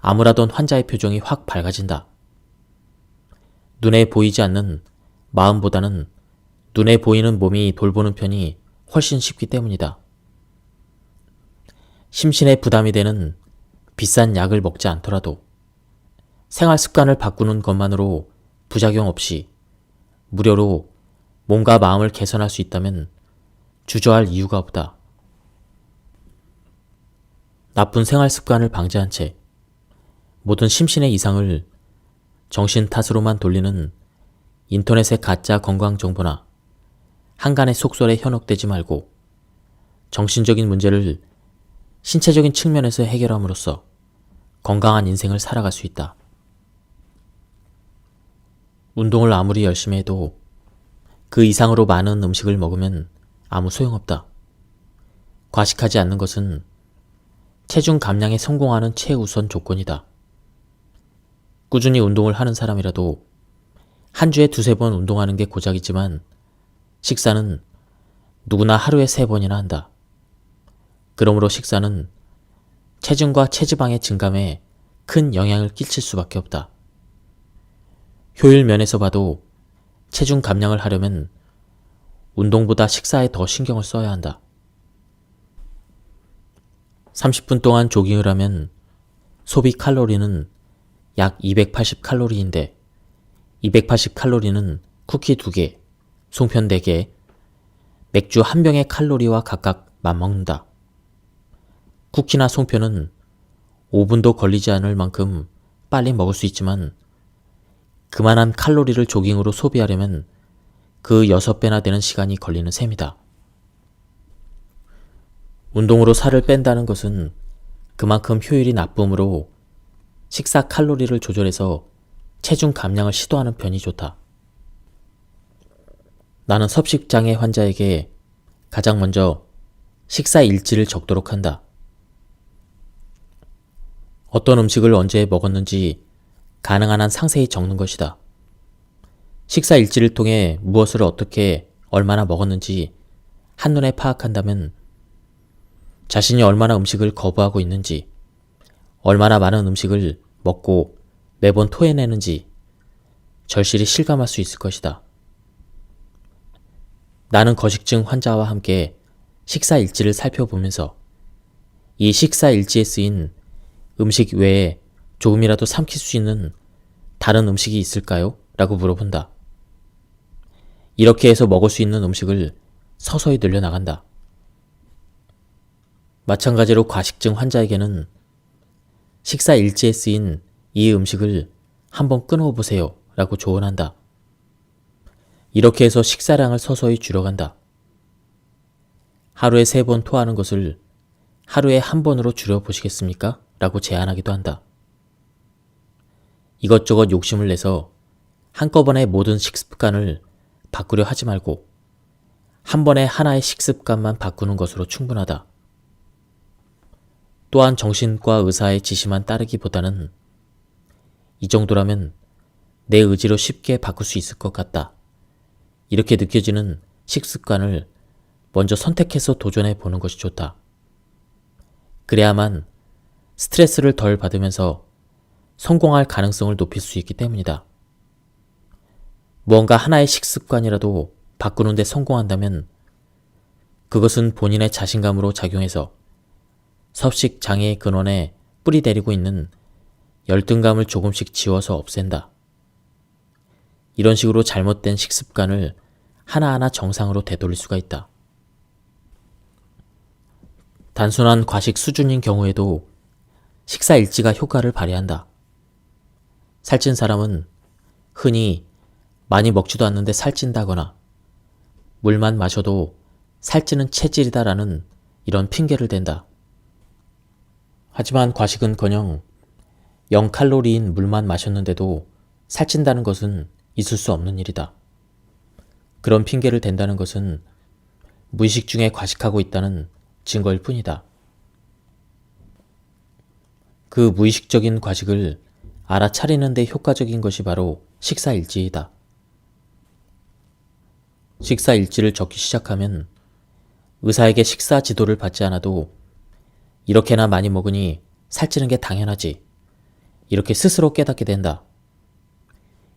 암울하던 환자의 표정이 확 밝아진다. 눈에 보이지 않는 마음보다는 눈에 보이는 몸이 돌보는 편이 훨씬 쉽기 때문이다. 심신에 부담이 되는 비싼 약을 먹지 않더라도 생활 습관을 바꾸는 것만으로 부작용 없이 무료로 몸과 마음을 개선할 수 있다면 주저할 이유가 없다. 나쁜 생활 습관을 방지한 채 모든 심신의 이상을 정신 탓으로만 돌리는 인터넷의 가짜 건강 정보나 한간의 속설에 현혹되지 말고 정신적인 문제를 신체적인 측면에서 해결함으로써 건강한 인생을 살아갈 수 있다. 운동을 아무리 열심히 해도 그 이상으로 많은 음식을 먹으면 아무 소용없다. 과식하지 않는 것은 체중 감량에 성공하는 최우선 조건이다. 꾸준히 운동을 하는 사람이라도 한 주에 2-3번 운동하는 게 고작이지만 식사는 누구나 하루에 3번이나 한다. 그러므로 식사는 체중과 체지방의 증감에 큰 영향을 끼칠 수밖에 없다. 효율 면에서 봐도 체중 감량을 하려면 운동보다 식사에 더 신경을 써야 한다. 30분 동안 조깅을 하면 소비 칼로리는 약 280칼로리인데 280칼로리는 쿠키 2개, 송편 4개, 맥주 1병의 칼로리와 각각 맞먹는다. 쿠키나 송편은 5분도 걸리지 않을 만큼 빨리 먹을 수 있지만 그만한 칼로리를 조깅으로 소비하려면 그 6배나 되는 시간이 걸리는 셈이다. 운동으로 살을 뺀다는 것은 그만큼 효율이 나쁨으로 식사 칼로리를 조절해서 체중 감량을 시도하는 편이 좋다. 나는 섭식장애 환자에게 가장 먼저 식사 일지를 적도록 한다. 어떤 음식을 언제 먹었는지 가능한 한 상세히 적는 것이다. 식사 일지를 통해 무엇을 어떻게 얼마나 먹었는지 한눈에 파악한다면 자신이 얼마나 음식을 거부하고 있는지, 얼마나 많은 음식을 먹고 매번 토해내는지 절실히 실감할 수 있을 것이다. 나는 거식증 환자와 함께 식사 일지를 살펴보면서 이 식사 일지에 쓰인 음식 외에 조금이라도 삼킬 수 있는 다른 음식이 있을까요? 라고 물어본다. 이렇게 해서 먹을 수 있는 음식을 서서히 늘려나간다. 마찬가지로 과식증 환자에게는 식사 일지에 쓰인 이 음식을 한번 끊어보세요 라고 조언한다. 이렇게 해서 식사량을 서서히 줄여간다. 하루에 3번 토하는 것을 하루에 1번으로 줄여보시겠습니까? 라고 제안하기도 한다. 이것저것 욕심을 내서 한꺼번에 모든 식습관을 바꾸려 하지 말고 한 번에 하나의 식습관만 바꾸는 것으로 충분하다. 또한 정신과 의사의 지시만 따르기보다는 이 정도라면 내 의지로 쉽게 바꿀 수 있을 것 같다. 이렇게 느껴지는 식습관을 먼저 선택해서 도전해 보는 것이 좋다. 그래야만 스트레스를 덜 받으면서 성공할 가능성을 높일 수 있기 때문이다. 무언가 하나의 식습관이라도 바꾸는 데 성공한다면 그것은 본인의 자신감으로 작용해서 섭식 장애의 근원에 뿌리 내리고 있는 열등감을 조금씩 지워서 없앤다. 이런 식으로 잘못된 식습관을 하나하나 정상으로 되돌릴 수가 있다. 단순한 과식 수준인 경우에도 식사 일지가 효과를 발휘한다. 살찐 사람은 흔히 많이 먹지도 않는데 살찐다거나 물만 마셔도 살찌는 체질이다라는 이런 핑계를 댄다. 하지만 과식은커녕 0칼로리인 물만 마셨는데도 살찐다는 것은 있을 수 없는 일이다. 그런 핑계를 댄다는 것은 무의식 중에 과식하고 있다는 증거일 뿐이다. 그 무의식적인 과식을 알아차리는 데 효과적인 것이 바로 식사일지이다. 식사일지를 적기 시작하면 의사에게 식사 지도를 받지 않아도 이렇게나 많이 먹으니 살찌는 게 당연하지. 이렇게 스스로 깨닫게 된다.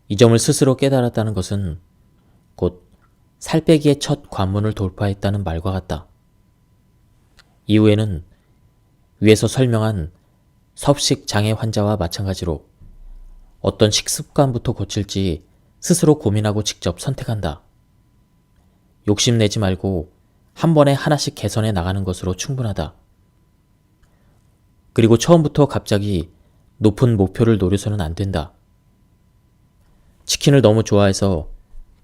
이 점을 스스로 깨달았다는 것은 곧 살 빼기의 첫 관문을 돌파했다는 말과 같다. 이후에는 위에서 설명한 섭식 장애 환자와 마찬가지로 어떤 식습관부터 고칠지 스스로 고민하고 직접 선택한다. 욕심내지 말고 한 번에 하나씩 개선해 나가는 것으로 충분하다. 그리고 처음부터 갑자기 높은 목표를 노려서는 안 된다. 치킨을 너무 좋아해서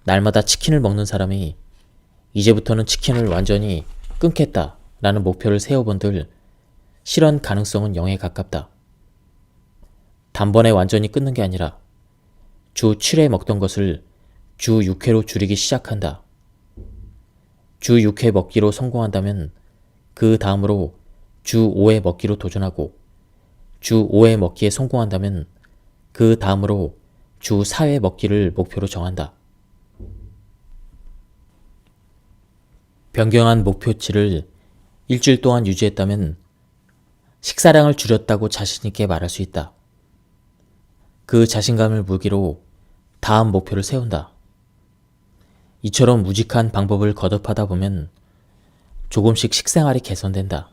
날마다 치킨을 먹는 사람이 이제부터는 치킨을 완전히 끊겠다 라는 목표를 세워본들 실현 가능성은 0에 가깝다. 단번에 완전히 끊는 게 아니라 주 7회 먹던 것을 주 6회로 줄이기 시작한다. 주 6회 먹기로 성공한다면 그 다음으로 주 5회 먹기로 도전하고 주 5회 먹기에 성공한다면 그 다음으로 주 4회 먹기를 목표로 정한다. 변경한 목표치를 일주일 동안 유지했다면 식사량을 줄였다고 자신있게 말할 수 있다. 그 자신감을 무기로 다음 목표를 세운다. 이처럼 무직한 방법을 거듭하다 보면 조금씩 식생활이 개선된다.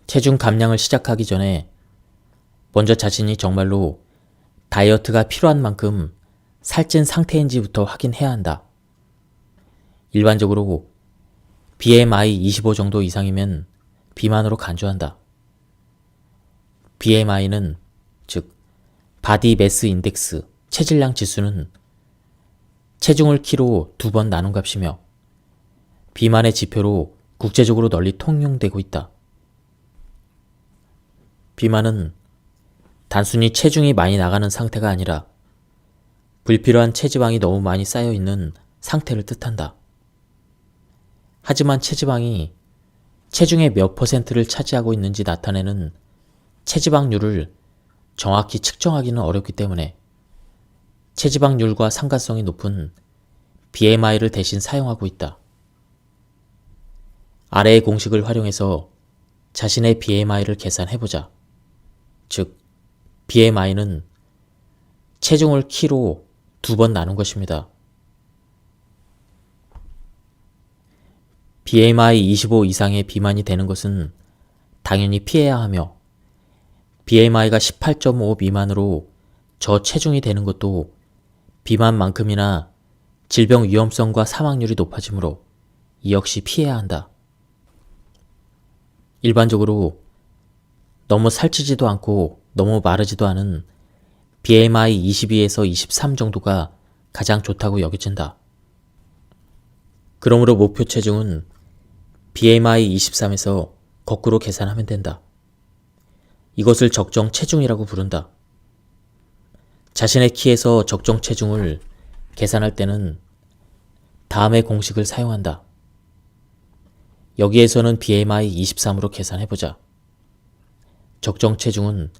체중 감량을 시작하기 전에 먼저 자신이 정말로 다이어트가 필요한 만큼 살찐 상태인지부터 확인해야 한다. 일반적으로 BMI 25 정도 이상이면 비만으로 간주한다. BMI는 즉 바디 매스 인덱스 체질량 지수는 체중을 키로 2번 나눈 값이며 비만의 지표로 국제적으로 널리 통용되고 있다. 비만은 단순히 체중이 많이 나가는 상태가 아니라 불필요한 체지방이 너무 많이 쌓여 있는 상태를 뜻한다. 하지만 체지방이 체중의 몇 퍼센트를 차지하고 있는지 나타내는 체지방률을 정확히 측정하기는 어렵기 때문에 체지방률과 상관성이 높은 BMI를 대신 사용하고 있다. 아래의 공식을 활용해서 자신의 BMI를 계산해보자. 즉, BMI는 체중을 키로 2번 나눈 것입니다. BMI 25 이상의 비만이 되는 것은 당연히 피해야 하며 BMI가 18.5 미만으로 저체중이 되는 것도 비만만큼이나 질병 위험성과 사망률이 높아지므로 이 역시 피해야 한다. 일반적으로 너무 살찌지도 않고 너무 마르지도 않은 BMI 22에서 23 정도가 가장 좋다고 여겨진다. 그러므로 목표 체중은 BMI 23에서 거꾸로 계산하면 된다. 이것을 적정 체중이라고 부른다. 자신의 키에서 적정 체중을 계산할 때는 다음의 공식을 사용한다. 여기에서는 BMI 23으로 계산해보자. 적정 체중은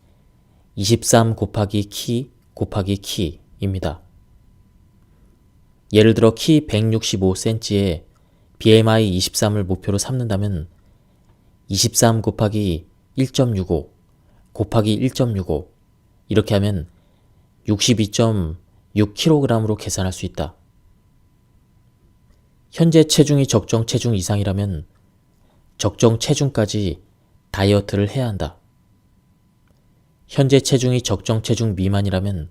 23 곱하기 키 곱하기 키입니다. 예를 들어 키 165cm에 BMI 23을 목표로 삼는다면 23 곱하기 1.65 곱하기 1.65 이렇게 하면 62.6kg으로 계산할 수 있다. 현재 체중이 적정 체중 이상이라면 적정 체중까지 다이어트를 해야 한다. 현재 체중이 적정 체중 미만이라면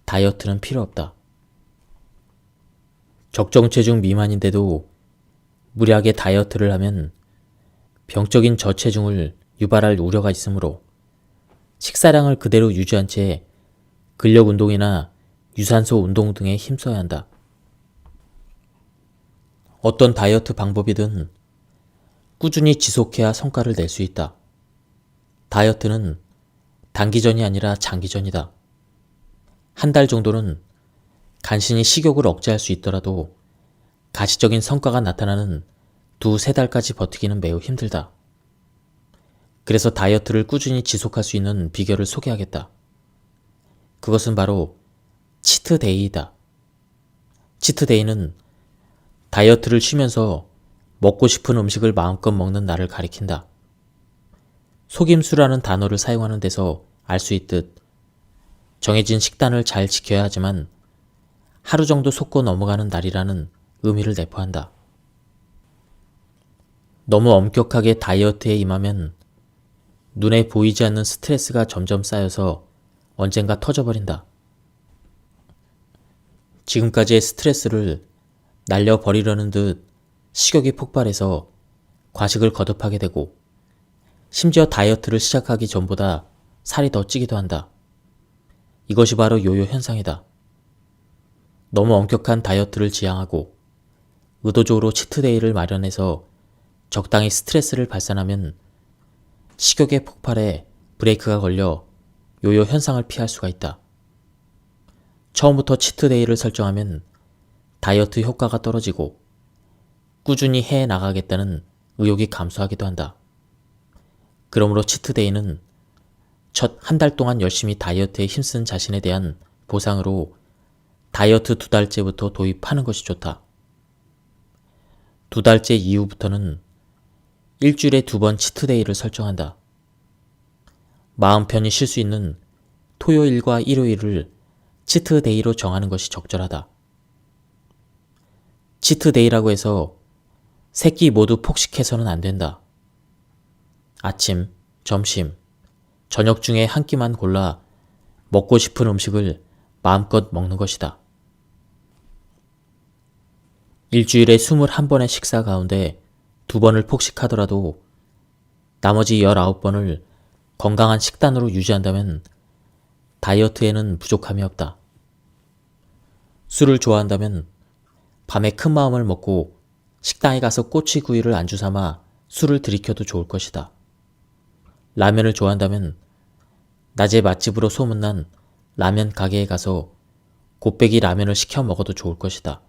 다이어트는 필요 없다. 적정 체중 미만인데도 무리하게 다이어트를 하면 병적인 저체중을 유발할 우려가 있으므로 식사량을 그대로 유지한 채 근력 운동이나 유산소 운동 등에 힘써야 한다. 어떤 다이어트 방법이든 꾸준히 지속해야 성과를 낼 수 있다. 다이어트는 단기전이 아니라 장기전이다. 한 달 정도는 간신히 식욕을 억제할 수 있더라도 가시적인 성과가 나타나는 2-3달까지 버티기는 매우 힘들다. 그래서 다이어트를 꾸준히 지속할 수 있는 비결을 소개하겠다. 그것은 바로 치트데이이다. 치트데이는 다이어트를 쉬면서 먹고 싶은 음식을 마음껏 먹는 날을 가리킨다. 속임수라는 단어를 사용하는 데서 알 수 있듯 정해진 식단을 잘 지켜야 하지만 하루 정도 속고 넘어가는 날이라는 의미를 내포한다. 너무 엄격하게 다이어트에 임하면 눈에 보이지 않는 스트레스가 점점 쌓여서 언젠가 터져버린다. 지금까지의 스트레스를 날려버리려는 듯 식욕이 폭발해서 과식을 거듭하게 되고 심지어 다이어트를 시작하기 전보다 살이 더 찌기도 한다. 이것이 바로 요요 현상이다. 너무 엄격한 다이어트를 지향하고 의도적으로 치트데이를 마련해서 적당히 스트레스를 발산하면 식욕의 폭발에 브레이크가 걸려 요요 현상을 피할 수가 있다. 처음부터 치트데이를 설정하면 다이어트 효과가 떨어지고 꾸준히 해 나가겠다는 의욕이 감소하기도 한다. 그러므로 치트데이는 첫 한 달 동안 열심히 다이어트에 힘쓴 자신에 대한 보상으로 다이어트 2달째부터 도입하는 것이 좋다. 2달째 이후부터는 일주일에 2번 치트데이를 설정한다. 마음 편히 쉴 수 있는 토요일과 일요일을 치트데이로 정하는 것이 적절하다. 치트데이라고 해서 세 끼 모두 폭식해서는 안 된다. 아침, 점심, 저녁 중에 한 끼만 골라 먹고 싶은 음식을 마음껏 먹는 것이다. 일주일에 21번의 식사 가운데 2번을 폭식하더라도 나머지 19번을 건강한 식단으로 유지한다면 다이어트에는 부족함이 없다. 술을 좋아한다면 밤에 큰 마음을 먹고 식당에 가서 꼬치구이를 안주 삼아 술을 들이켜도 좋을 것이다. 라면을 좋아한다면 낮에 맛집으로 소문난 라면 가게에 가서 곱빼기 라면을 시켜 먹어도 좋을 것이다.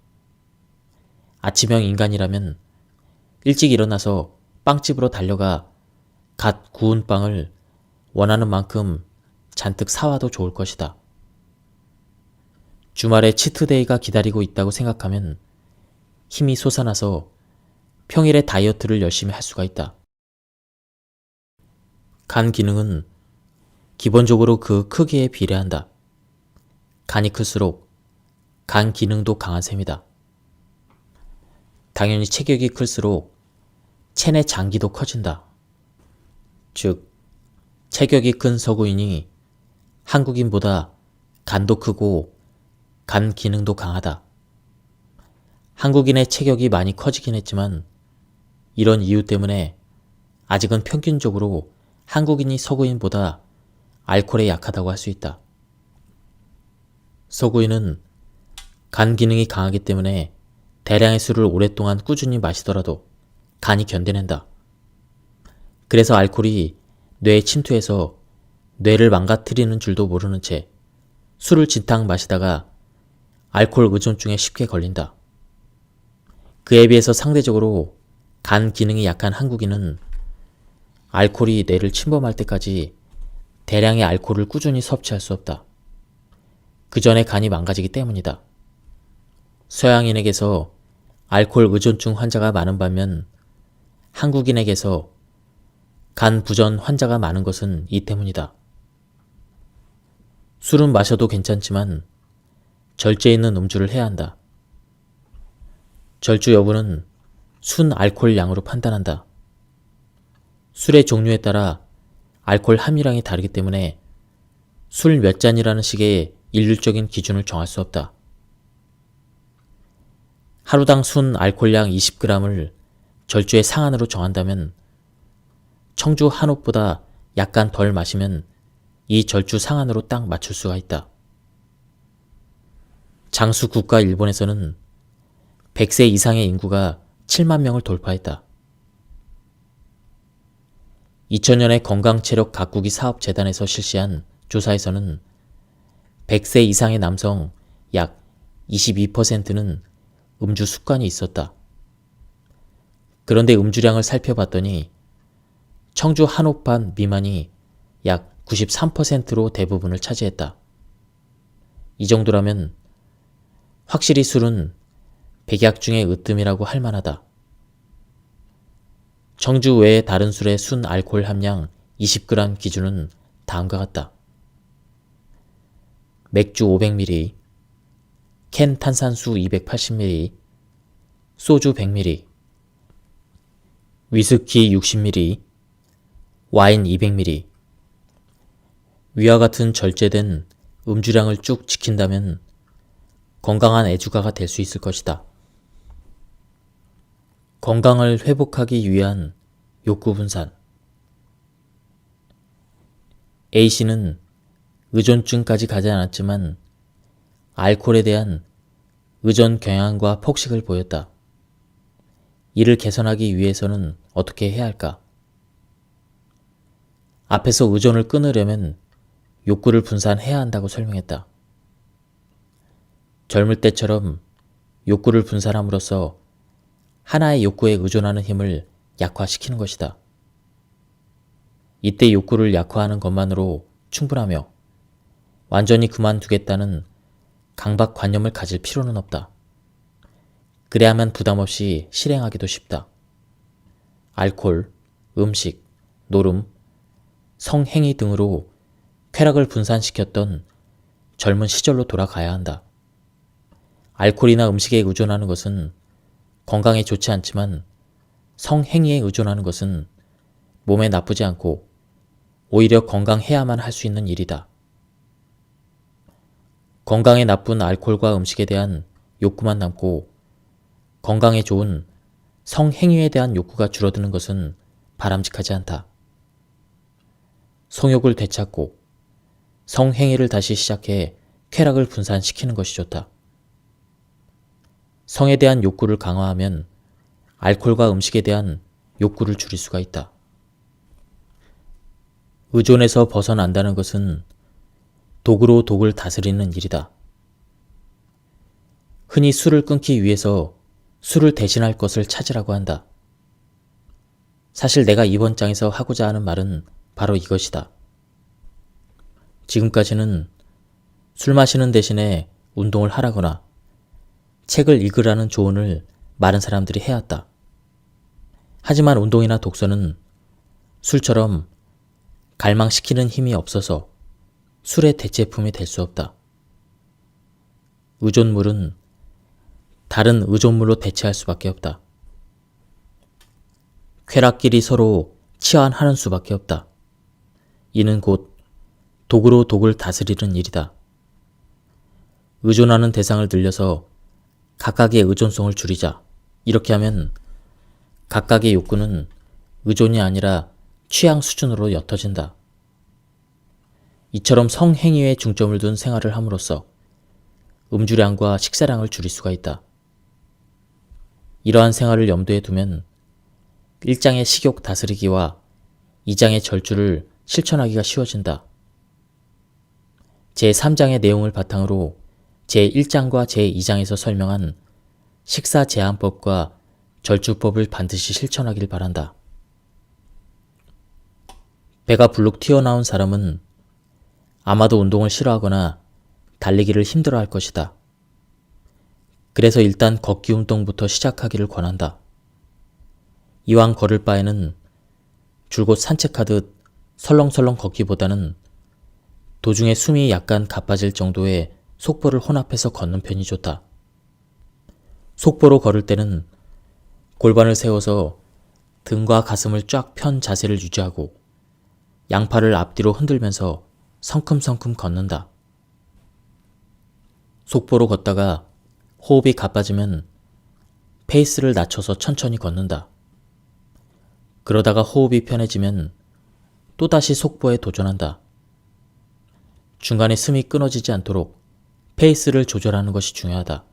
아침형 인간이라면 일찍 일어나서 빵집으로 달려가 갓 구운 빵을 원하는 만큼 잔뜩 사와도 좋을 것이다. 주말에 치트데이가 기다리고 있다고 생각하면 힘이 솟아나서 평일에 다이어트를 열심히 할 수가 있다. 간 기능은 기본적으로 그 크기에 비례한다. 간이 클수록 간 기능도 강한 셈이다. 당연히 체격이 클수록 체내 장기도 커진다. 즉, 체격이 큰 서구인이 한국인보다 간도 크고 간 기능도 강하다. 한국인의 체격이 많이 커지긴 했지만 이런 이유 때문에 아직은 평균적으로 한국인이 서구인보다 알코올에 약하다고 할 수 있다. 서구인은 간 기능이 강하기 때문에 대량의 술을 오랫동안 꾸준히 마시더라도 간이 견뎌낸다. 그래서 알코올이 뇌에 침투해서 뇌를 망가뜨리는 줄도 모르는 채 술을 진탕 마시다가 알코올 의존증에 쉽게 걸린다. 그에 비해서 상대적으로 간 기능이 약한 한국인은 알코올이 뇌를 침범할 때까지 대량의 알코올을 꾸준히 섭취할 수 없다. 그 전에 간이 망가지기 때문이다. 서양인에게서 알코올 의존증 환자가 많은 반면 한국인에게서 간 부전 환자가 많은 것은 이 때문이다. 술은 마셔도 괜찮지만 절제 있는 음주를 해야 한다. 절주 여부는 순 알코올 양으로 판단한다. 술의 종류에 따라 알코올 함유량이 다르기 때문에 술 몇 잔이라는 식의 일률적인 기준을 정할 수 없다. 하루당 순 알코올량 20g을 절주의 상한으로 정한다면 청주 한 옥보다 약간 덜 마시면 이 절주 상한으로 딱 맞출 수가 있다. 장수 국가 일본에서는 100세 이상의 인구가 7만 명을 돌파했다. 2000년에 건강체력 가꾸기 사업재단에서 실시한 조사에서는 100세 이상의 남성 약 22%는 음주 습관이 있었다. 그런데 음주량을 살펴봤더니 청주 한 옥반 미만이 약 93%로 대부분을 차지했다. 이 정도라면 확실히 술은 백약 중의 으뜸이라고 할 만하다. 청주 외의 다른 술의 순 알코올 함량 20g 기준은 다음과 같다. 맥주 500ml, 캔 탄산수 280ml, 소주 100ml, 위스키 60ml, 와인 200ml. 위와 같은 절제된 음주량을 쭉 지킨다면 건강한 애주가가 될 수 있을 것이다. 건강을 회복하기 위한 욕구 분산. A씨는 의존증까지 가지 않았지만 알코올에 대한 의존 경향과 폭식을 보였다. 이를 개선하기 위해서는 어떻게 해야 할까? 앞에서 의존을 끊으려면 욕구를 분산해야 한다고 설명했다. 젊을 때처럼 욕구를 분산함으로써 하나의 욕구에 의존하는 힘을 약화시키는 것이다. 이때 욕구를 약화하는 것만으로 충분하며 완전히 그만두겠다는 강박관념을 가질 필요는 없다. 그래야만 부담없이 실행하기도 쉽다. 알코올, 음식, 노름, 성행위 등으로 쾌락을 분산시켰던 젊은 시절로 돌아가야 한다. 알코올이나 음식에 의존하는 것은 건강에 좋지 않지만 성행위에 의존하는 것은 몸에 나쁘지 않고 오히려 건강해야만 할 수 있는 일이다. 건강에 나쁜 알코올과 음식에 대한 욕구만 남고 건강에 좋은 성행위에 대한 욕구가 줄어드는 것은 바람직하지 않다. 성욕을 되찾고 성행위를 다시 시작해 쾌락을 분산시키는 것이 좋다. 성에 대한 욕구를 강화하면 알코올과 음식에 대한 욕구를 줄일 수가 있다. 의존에서 벗어난다는 것은 독으로 독을 다스리는 일이다. 흔히 술을 끊기 위해서 술을 대신할 것을 찾으라고 한다. 사실 내가 이번 장에서 하고자 하는 말은 바로 이것이다. 지금까지는 술 마시는 대신에 운동을 하라거나 책을 읽으라는 조언을 많은 사람들이 해왔다. 하지만 운동이나 독서는 술처럼 갈망시키는 힘이 없어서 술의 대체품이 될 수 없다. 의존물은 다른 의존물로 대체할 수밖에 없다. 쾌락끼리 서로 치환하는 수밖에 없다. 이는 곧 독으로 독을 다스리는 일이다. 의존하는 대상을 늘려서 각각의 의존성을 줄이자. 이렇게 하면 각각의 욕구는 의존이 아니라 취향 수준으로 옅어진다. 이처럼 성행위에 중점을 둔 생활을 함으로써 음주량과 식사량을 줄일 수가 있다. 이러한 생활을 염두에 두면 1장의 식욕 다스리기와 2장의 절주를 실천하기가 쉬워진다. 제3장의 내용을 바탕으로 제1장과 제2장에서 설명한 식사 제한법과 절주법을 반드시 실천하길 바란다. 배가 불룩 튀어나온 사람은 아마도 운동을 싫어하거나 달리기를 힘들어할 것이다. 그래서 일단 걷기 운동부터 시작하기를 권한다. 이왕 걸을 바에는 줄곧 산책하듯 설렁설렁 걷기보다는 도중에 숨이 약간 가빠질 정도의 속보를 혼합해서 걷는 편이 좋다. 속보로 걸을 때는 골반을 세워서 등과 가슴을 쫙 편 자세를 유지하고 양팔을 앞뒤로 흔들면서 성큼성큼 걷는다. 속보로 걷다가 호흡이 가빠지면 페이스를 낮춰서 천천히 걷는다. 그러다가 호흡이 편해지면 또다시 속보에 도전한다. 중간에 숨이 끊어지지 않도록 페이스를 조절하는 것이 중요하다.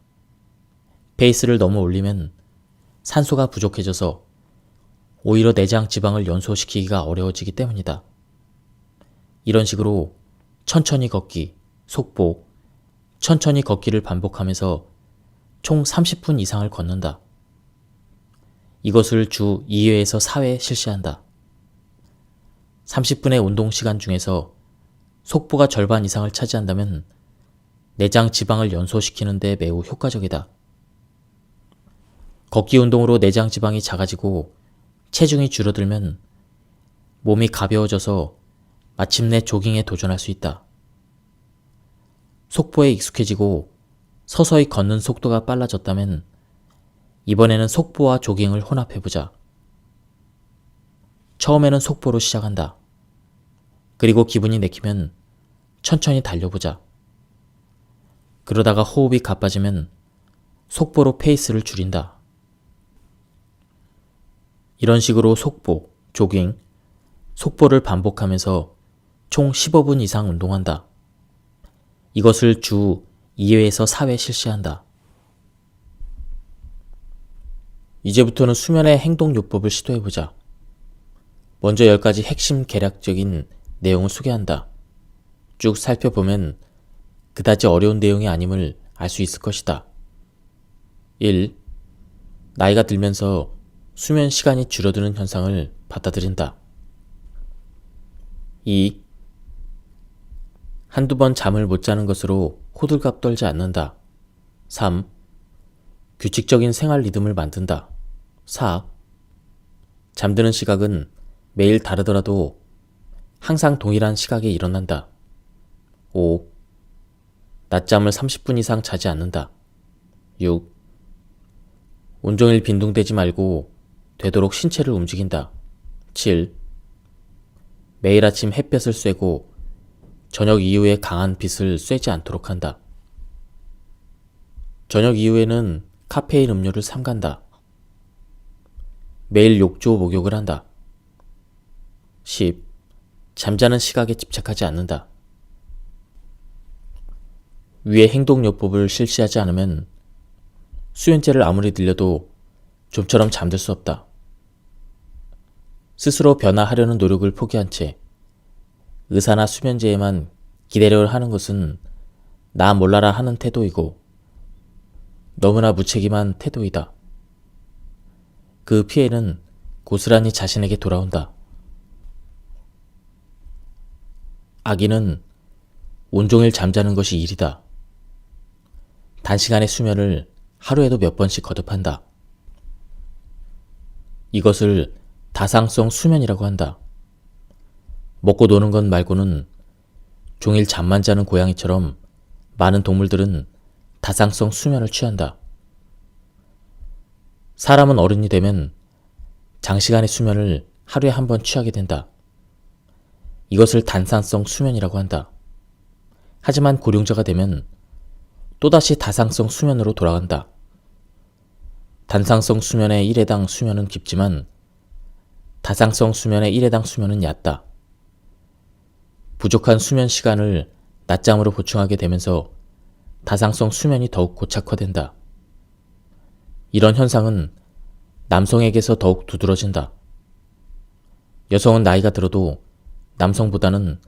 페이스를 너무 올리면 산소가 부족해져서 오히려 내장 지방을 연소시키기가 어려워지기 때문이다. 이런 식으로 천천히 걷기, 속보, 천천히 걷기를 반복하면서 총 30분 이상을 걷는다. 이것을 주 2회에서 4회 실시한다. 30분의 운동 시간 중에서 속보가 절반 이상을 차지한다면 내장 지방을 연소시키는 데 매우 효과적이다. 걷기 운동으로 내장 지방이 작아지고 체중이 줄어들면 몸이 가벼워져서 마침내 조깅에 도전할 수 있다. 속보에 익숙해지고 서서히 걷는 속도가 빨라졌다면 이번에는 속보와 조깅을 혼합해보자. 처음에는 속보로 시작한다. 그리고 기분이 내키면 천천히 달려보자. 그러다가 호흡이 가빠지면 속보로 페이스를 줄인다. 이런 식으로 속보, 조깅, 속보를 반복하면서 총 15분 이상 운동한다. 이것을 주 2회에서 4회 실시한다. 이제부터는 수면의 행동요법을 시도해보자. 먼저 10가지 핵심 개략적인 내용을 소개한다. 쭉 살펴보면 그다지 어려운 내용이 아님을 알 수 있을 것이다. 1. 나이가 들면서 수면 시간이 줄어드는 현상을 받아들인다. 2. 한두 번 잠을 못 자는 것으로 호들갑 떨지 않는다. 3. 규칙적인 생활 리듬을 만든다. 4. 잠드는 시각은 매일 다르더라도 항상 동일한 시각에 일어난다. 5. 낮잠을 30분 이상 자지 않는다. 6. 온종일 빈둥대지 말고 되도록 신체를 움직인다. 7. 매일 아침 햇볕을 쐬고 저녁 이후에 강한 빛을 쐬지 않도록 한다. 저녁 이후에는 카페인 음료를 삼간다. 매일 욕조 목욕을 한다. 10. 잠자는 시각에 집착하지 않는다. 위의 행동요법을 실시하지 않으면 수면제를 아무리 들려도 좀처럼 잠들 수 없다. 스스로 변화하려는 노력을 포기한 채 의사나 수면제에만 기대려 하는 것은 나 몰라라 하는 태도이고 너무나 무책임한 태도이다. 그 피해는 고스란히 자신에게 돌아온다. 아기는 온종일 잠자는 것이 일이다. 단시간의 수면을 하루에도 몇 번씩 거듭한다. 이것을 다상성 수면이라고 한다. 먹고 노는 것 말고는 종일 잠만 자는 고양이처럼 많은 동물들은 다상성 수면을 취한다. 사람은 어른이 되면 장시간의 수면을 하루에 한 번 취하게 된다. 이것을 단상성 수면이라고 한다. 하지만 고령자가 되면 또다시 다상성 수면으로 돌아간다. 단상성 수면의 1회당 수면은 깊지만 다상성 수면의 1회당 수면은 얕다. 부족한 수면 시간을 낮잠으로 보충하게 되면서 다상성 수면이 더욱 고착화된다. 이런 현상은 남성에게서 더욱 두드러진다. 여성은 나이가 들어도 남성보다는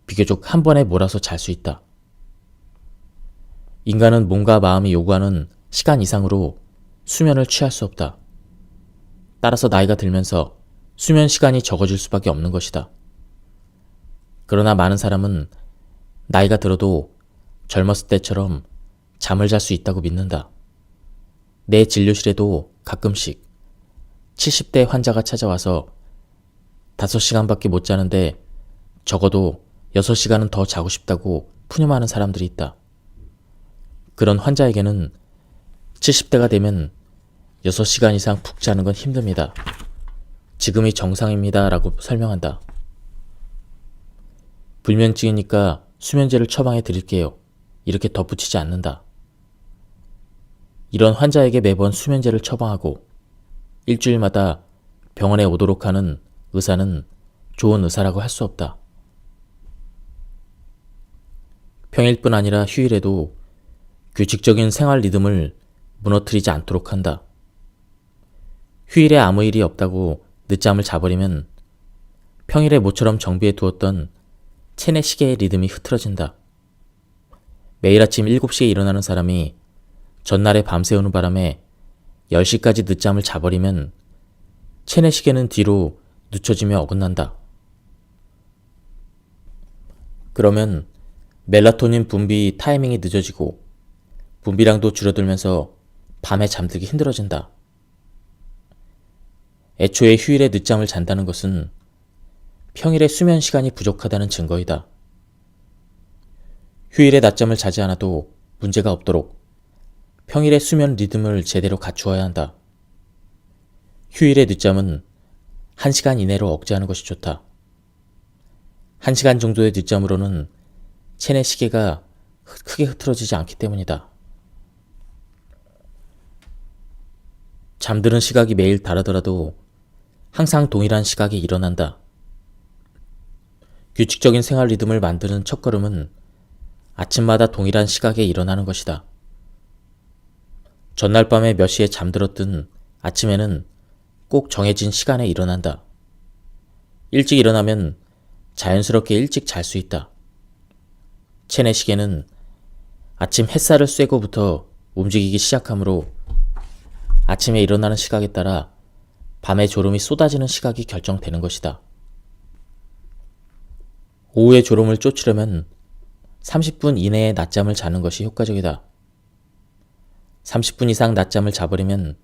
비교적 한 번에 몰아서 잘 수 있다. 인간은 몸과 마음이 요구하는 시간 이상으로 수면을 취할 수 없다. 따라서 나이가 들면서 수면 시간이 적어질 수밖에 없는 것이다. 그러나 많은 사람은 나이가 들어도 젊었을 때처럼 잠을 잘 수 있다고 믿는다. 내 진료실에도 가끔씩 70대 환자가 찾아와서 5시간밖에 못 자는데 적어도 6시간은 더 자고 싶다고 푸념하는 사람들이 있다. 그런 환자에게는 70대가 되면 6시간 이상 푹 자는 건 힘듭니다. 지금이 정상입니다 라고 설명한다. 불면증이니까 수면제를 처방해 드릴게요. 이렇게 덧붙이지 않는다. 이런 환자에게 매번 수면제를 처방하고 일주일마다 병원에 오도록 하는 의사는 좋은 의사라고 할 수 없다. 평일뿐 아니라 휴일에도 규칙적인 생활 리듬을 무너뜨리지 않도록 한다. 휴일에 아무 일이 없다고 늦잠을 자버리면 평일에 모처럼 정비해 두었던 체내 시계의 리듬이 흐트러진다. 매일 아침 7시에 일어나는 사람이 전날에 밤새우는 바람에 10시까지 늦잠을 자버리면 체내 시계는 뒤로 늦춰지며 어긋난다. 그러면 멜라토닌 분비 타이밍이 늦어지고 분비량도 줄어들면서 밤에 잠들기 힘들어진다. 애초에 휴일에 늦잠을 잔다는 것은 평일에 수면 시간이 부족하다는 증거이다. 휴일에 낮잠을 자지 않아도 문제가 없도록 평일에 수면 리듬을 제대로 갖추어야 한다. 휴일에 늦잠은 1시간 이내로 억제하는 것이 좋다. 1시간 정도의 늦잠으로는 체내 시계가 크게 흐트러지지 않기 때문이다. 잠드는 시각이 매일 다르더라도 항상 동일한 시각에 일어난다. 규칙적인 생활 리듬을 만드는 첫걸음은 아침마다 동일한 시각에 일어나는 것이다. 전날 밤에 몇 시에 잠들었든 아침에는 꼭 정해진 시간에 일어난다. 일찍 일어나면 자연스럽게 일찍 잘 수 있다. 체내 시계는 아침 햇살을 쐬고부터 움직이기 시작하므로 아침에 일어나는 시각에 따라 밤에 졸음이 쏟아지는 시각이 결정되는 것이다. 오후에 졸음을 쫓으려면 30분 이내에 낮잠을 자는 것이 효과적이다. 30분 이상 낮잠을 자버리면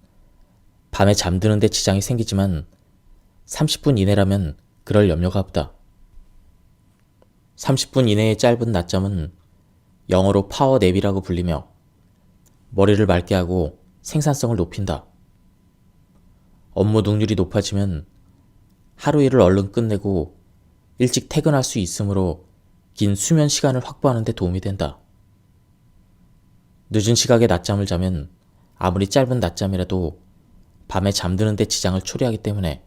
밤에 잠드는데 지장이 생기지만 30분 이내라면 그럴 염려가 없다. 30분 이내의 짧은 낮잠은 영어로 파워냅이라고 불리며 머리를 맑게 하고 생산성을 높인다. 업무 능률이 높아지면 하루 일을 얼른 끝내고 일찍 퇴근할 수 있으므로 긴 수면 시간을 확보하는 데 도움이 된다. 늦은 시각에 낮잠을 자면 아무리 짧은 낮잠이라도 밤에 잠드는 데 지장을 초래하기 때문에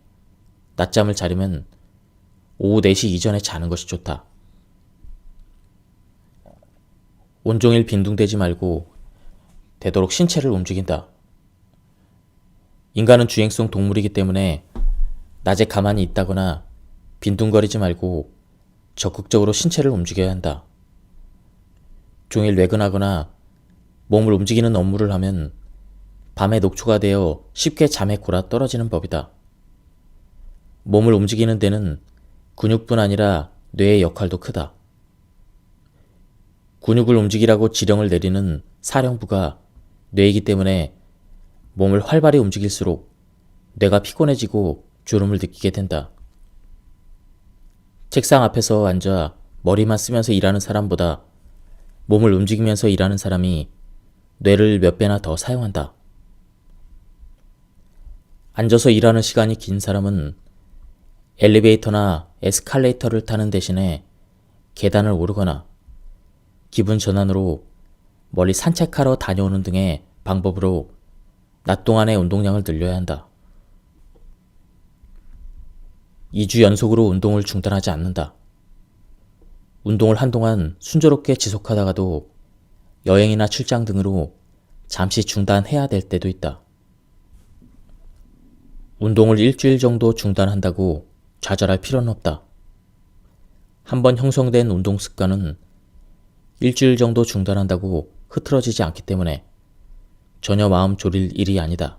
낮잠을 자려면 오후 4시 이전에 자는 것이 좋다. 온종일 빈둥대지 말고 되도록 신체를 움직인다. 인간은 주행성 동물이기 때문에 낮에 가만히 있다거나 빈둥거리지 말고 적극적으로 신체를 움직여야 한다. 종일 외근하거나 몸을 움직이는 업무를 하면 밤에 녹초가 되어 쉽게 잠에 골아 떨어지는 법이다. 몸을 움직이는 데는 근육뿐 아니라 뇌의 역할도 크다. 근육을 움직이라고 지령을 내리는 사령부가 뇌이기 때문에 몸을 활발히 움직일수록 뇌가 피곤해지고 졸음을 느끼게 된다. 책상 앞에서 앉아 머리만 쓰면서 일하는 사람보다 몸을 움직이면서 일하는 사람이 뇌를 몇 배나 더 사용한다. 앉아서 일하는 시간이 긴 사람은 엘리베이터나 에스컬레이터를 타는 대신에 계단을 오르거나 기분 전환으로 멀리 산책하러 다녀오는 등의 방법으로 낮 동안의 운동량을 늘려야 한다. 2주 연속으로 운동을 중단하지 않는다. 운동을 한동안 순조롭게 지속하다가도 여행이나 출장 등으로 잠시 중단해야 될 때도 있다. 운동을 일주일 정도 중단한다고 좌절할 필요는 없다. 한번 형성된 운동 습관은 일주일 정도 중단한다고 흐트러지지 않기 때문에 전혀 마음 졸일 일이 아니다.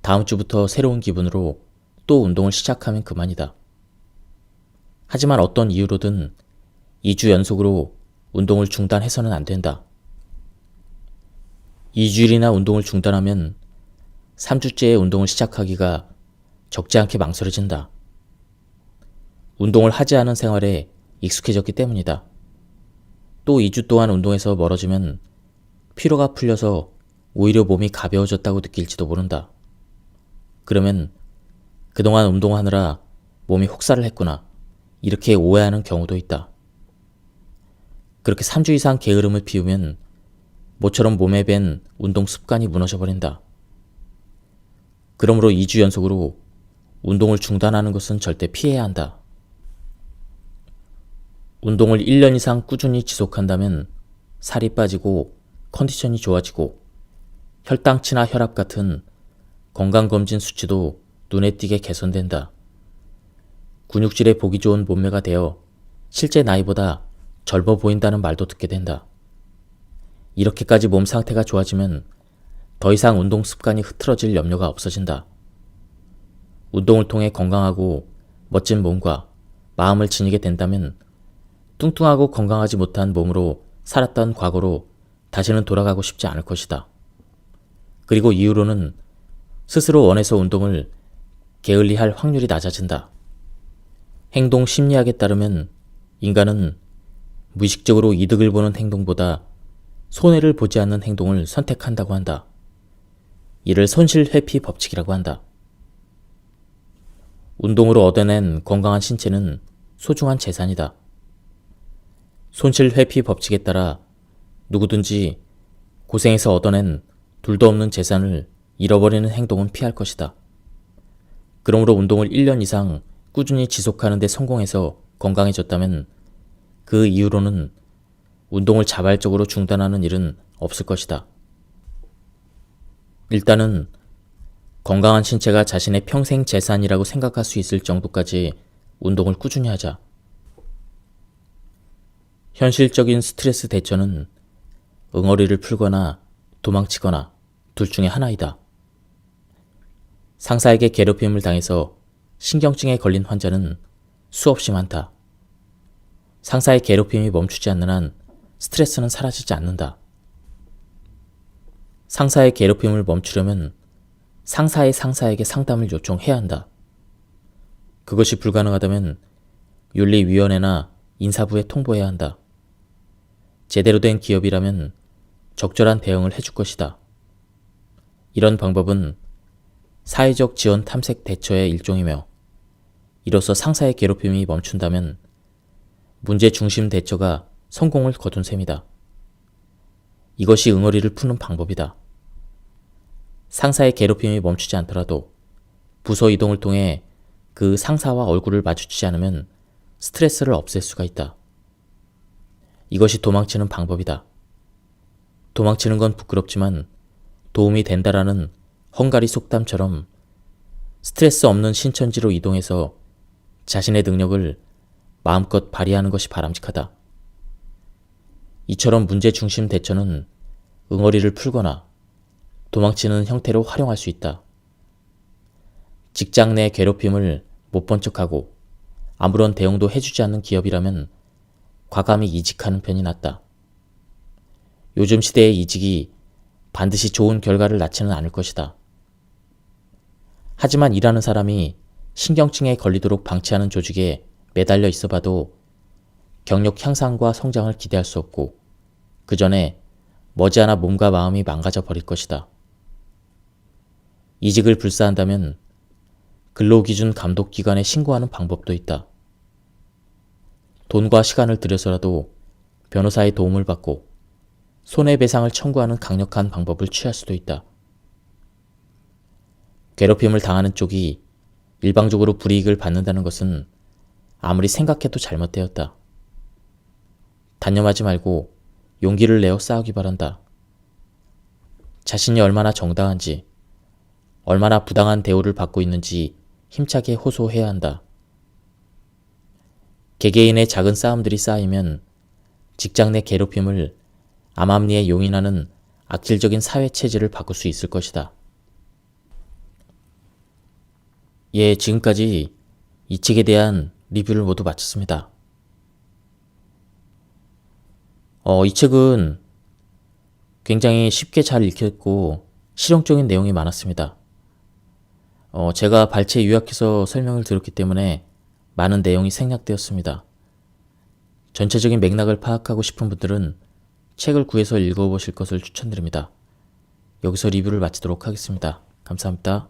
다음 주부터 새로운 기분으로 또 운동을 시작하면 그만이다. 하지만 어떤 이유로든 2주 연속으로 운동을 중단해서는 안 된다. 2주일이나 운동을 중단하면 3주째의 운동을 시작하기가 적지 않게 망설여진다. 운동을 하지 않은 생활에 익숙해졌기 때문이다. 또 2주 동안 운동에서 멀어지면 피로가 풀려서 오히려 몸이 가벼워졌다고 느낄지도 모른다. 그러면 그동안 운동하느라 몸이 혹사를 했구나, 이렇게 오해하는 경우도 있다. 그렇게 3주 이상 게으름을 피우면 모처럼 몸에 밴 운동 습관이 무너져버린다. 그러므로 2주 연속으로 운동을 중단하는 것은 절대 피해야 한다. 운동을 1년 이상 꾸준히 지속한다면 살이 빠지고 컨디션이 좋아지고 혈당치나 혈압 같은 건강검진 수치도 눈에 띄게 개선된다. 근육질에 보기 좋은 몸매가 되어 실제 나이보다 젊어 보인다는 말도 듣게 된다. 이렇게까지 몸 상태가 좋아지면 더 이상 운동 습관이 흐트러질 염려가 없어진다. 운동을 통해 건강하고 멋진 몸과 마음을 지니게 된다면 뚱뚱하고 건강하지 못한 몸으로 살았던 과거로 다시는 돌아가고 싶지 않을 것이다. 그리고 이후로는 스스로 원해서 운동을 게을리할 확률이 낮아진다. 행동 심리학에 따르면 인간은 무의식적으로 이득을 보는 행동보다 손해를 보지 않는 행동을 선택한다고 한다. 이를 손실회피 법칙이라고 한다. 운동으로 얻어낸 건강한 신체는 소중한 재산이다. 손실회피 법칙에 따라 누구든지 고생해서 얻어낸 둘도 없는 재산을 잃어버리는 행동은 피할 것이다. 그러므로 운동을 1년 이상 꾸준히 지속하는 데 성공해서 건강해졌다면 그 이후로는 운동을 자발적으로 중단하는 일은 없을 것이다. 일단은 건강한 신체가 자신의 평생 재산이라고 생각할 수 있을 정도까지 운동을 꾸준히 하자. 현실적인 스트레스 대처는 응어리를 풀거나 도망치거나 둘 중에 하나이다. 상사에게 괴롭힘을 당해서 신경증에 걸린 환자는 수없이 많다. 상사의 괴롭힘이 멈추지 않는 한 스트레스는 사라지지 않는다. 상사의 괴롭힘을 멈추려면 상사의 상사에게 상담을 요청해야 한다. 그것이 불가능하다면 윤리위원회나 인사부에 통보해야 한다. 제대로 된 기업이라면 적절한 대응을 해줄 것이다. 이런 방법은 사회적 지원 탐색 대처의 일종이며 이로써 상사의 괴롭힘이 멈춘다면 문제 중심 대처가 성공을 거둔 셈이다. 이것이 응어리를 푸는 방법이다. 상사의 괴롭힘이 멈추지 않더라도 부서 이동을 통해 그 상사와 얼굴을 마주치지 않으면 스트레스를 없앨 수가 있다. 이것이 도망치는 방법이다. 도망치는 건 부끄럽지만 도움이 된다라는 헝가리 속담처럼 스트레스 없는 신천지로 이동해서 자신의 능력을 마음껏 발휘하는 것이 바람직하다. 이처럼 문제 중심 대처는 응어리를 풀거나 도망치는 형태로 활용할 수 있다. 직장 내 괴롭힘을 못 본 척하고 아무런 대응도 해주지 않는 기업이라면 과감히 이직하는 편이 낫다. 요즘 시대의 이직이 반드시 좋은 결과를 낳지는 않을 것이다. 하지만 일하는 사람이 신경증에 걸리도록 방치하는 조직에 매달려 있어 봐도 경력 향상과 성장을 기대할 수 없고 그 전에 머지않아 몸과 마음이 망가져 버릴 것이다. 이직을 불사한다면 근로기준 감독기관에 신고하는 방법도 있다. 돈과 시간을 들여서라도 변호사의 도움을 받고 손해배상을 청구하는 강력한 방법을 취할 수도 있다. 괴롭힘을 당하는 쪽이 일방적으로 불이익을 받는다는 것은 아무리 생각해도 잘못되었다. 단념하지 말고 용기를 내어 싸우기 바란다. 자신이 얼마나 정당한지, 얼마나 부당한 대우를 받고 있는지 힘차게 호소해야 한다. 개개인의 작은 싸움들이 쌓이면 직장 내 괴롭힘을 암암리에 용인하는 악질적인 사회 체질을 바꿀 수 있을 것이다. 예, 지금까지 이 책에 대한 리뷰를 모두 마쳤습니다. 이 책은 굉장히 쉽게 잘 읽혔고 실용적인 내용이 많았습니다. 제가 발췌 요약해서 설명을 드렸기 때문에 많은 내용이 생략되었습니다. 전체적인 맥락을 파악하고 싶은 분들은 책을 구해서 읽어보실 것을 추천드립니다. 여기서 리뷰를 마치도록 하겠습니다. 감사합니다.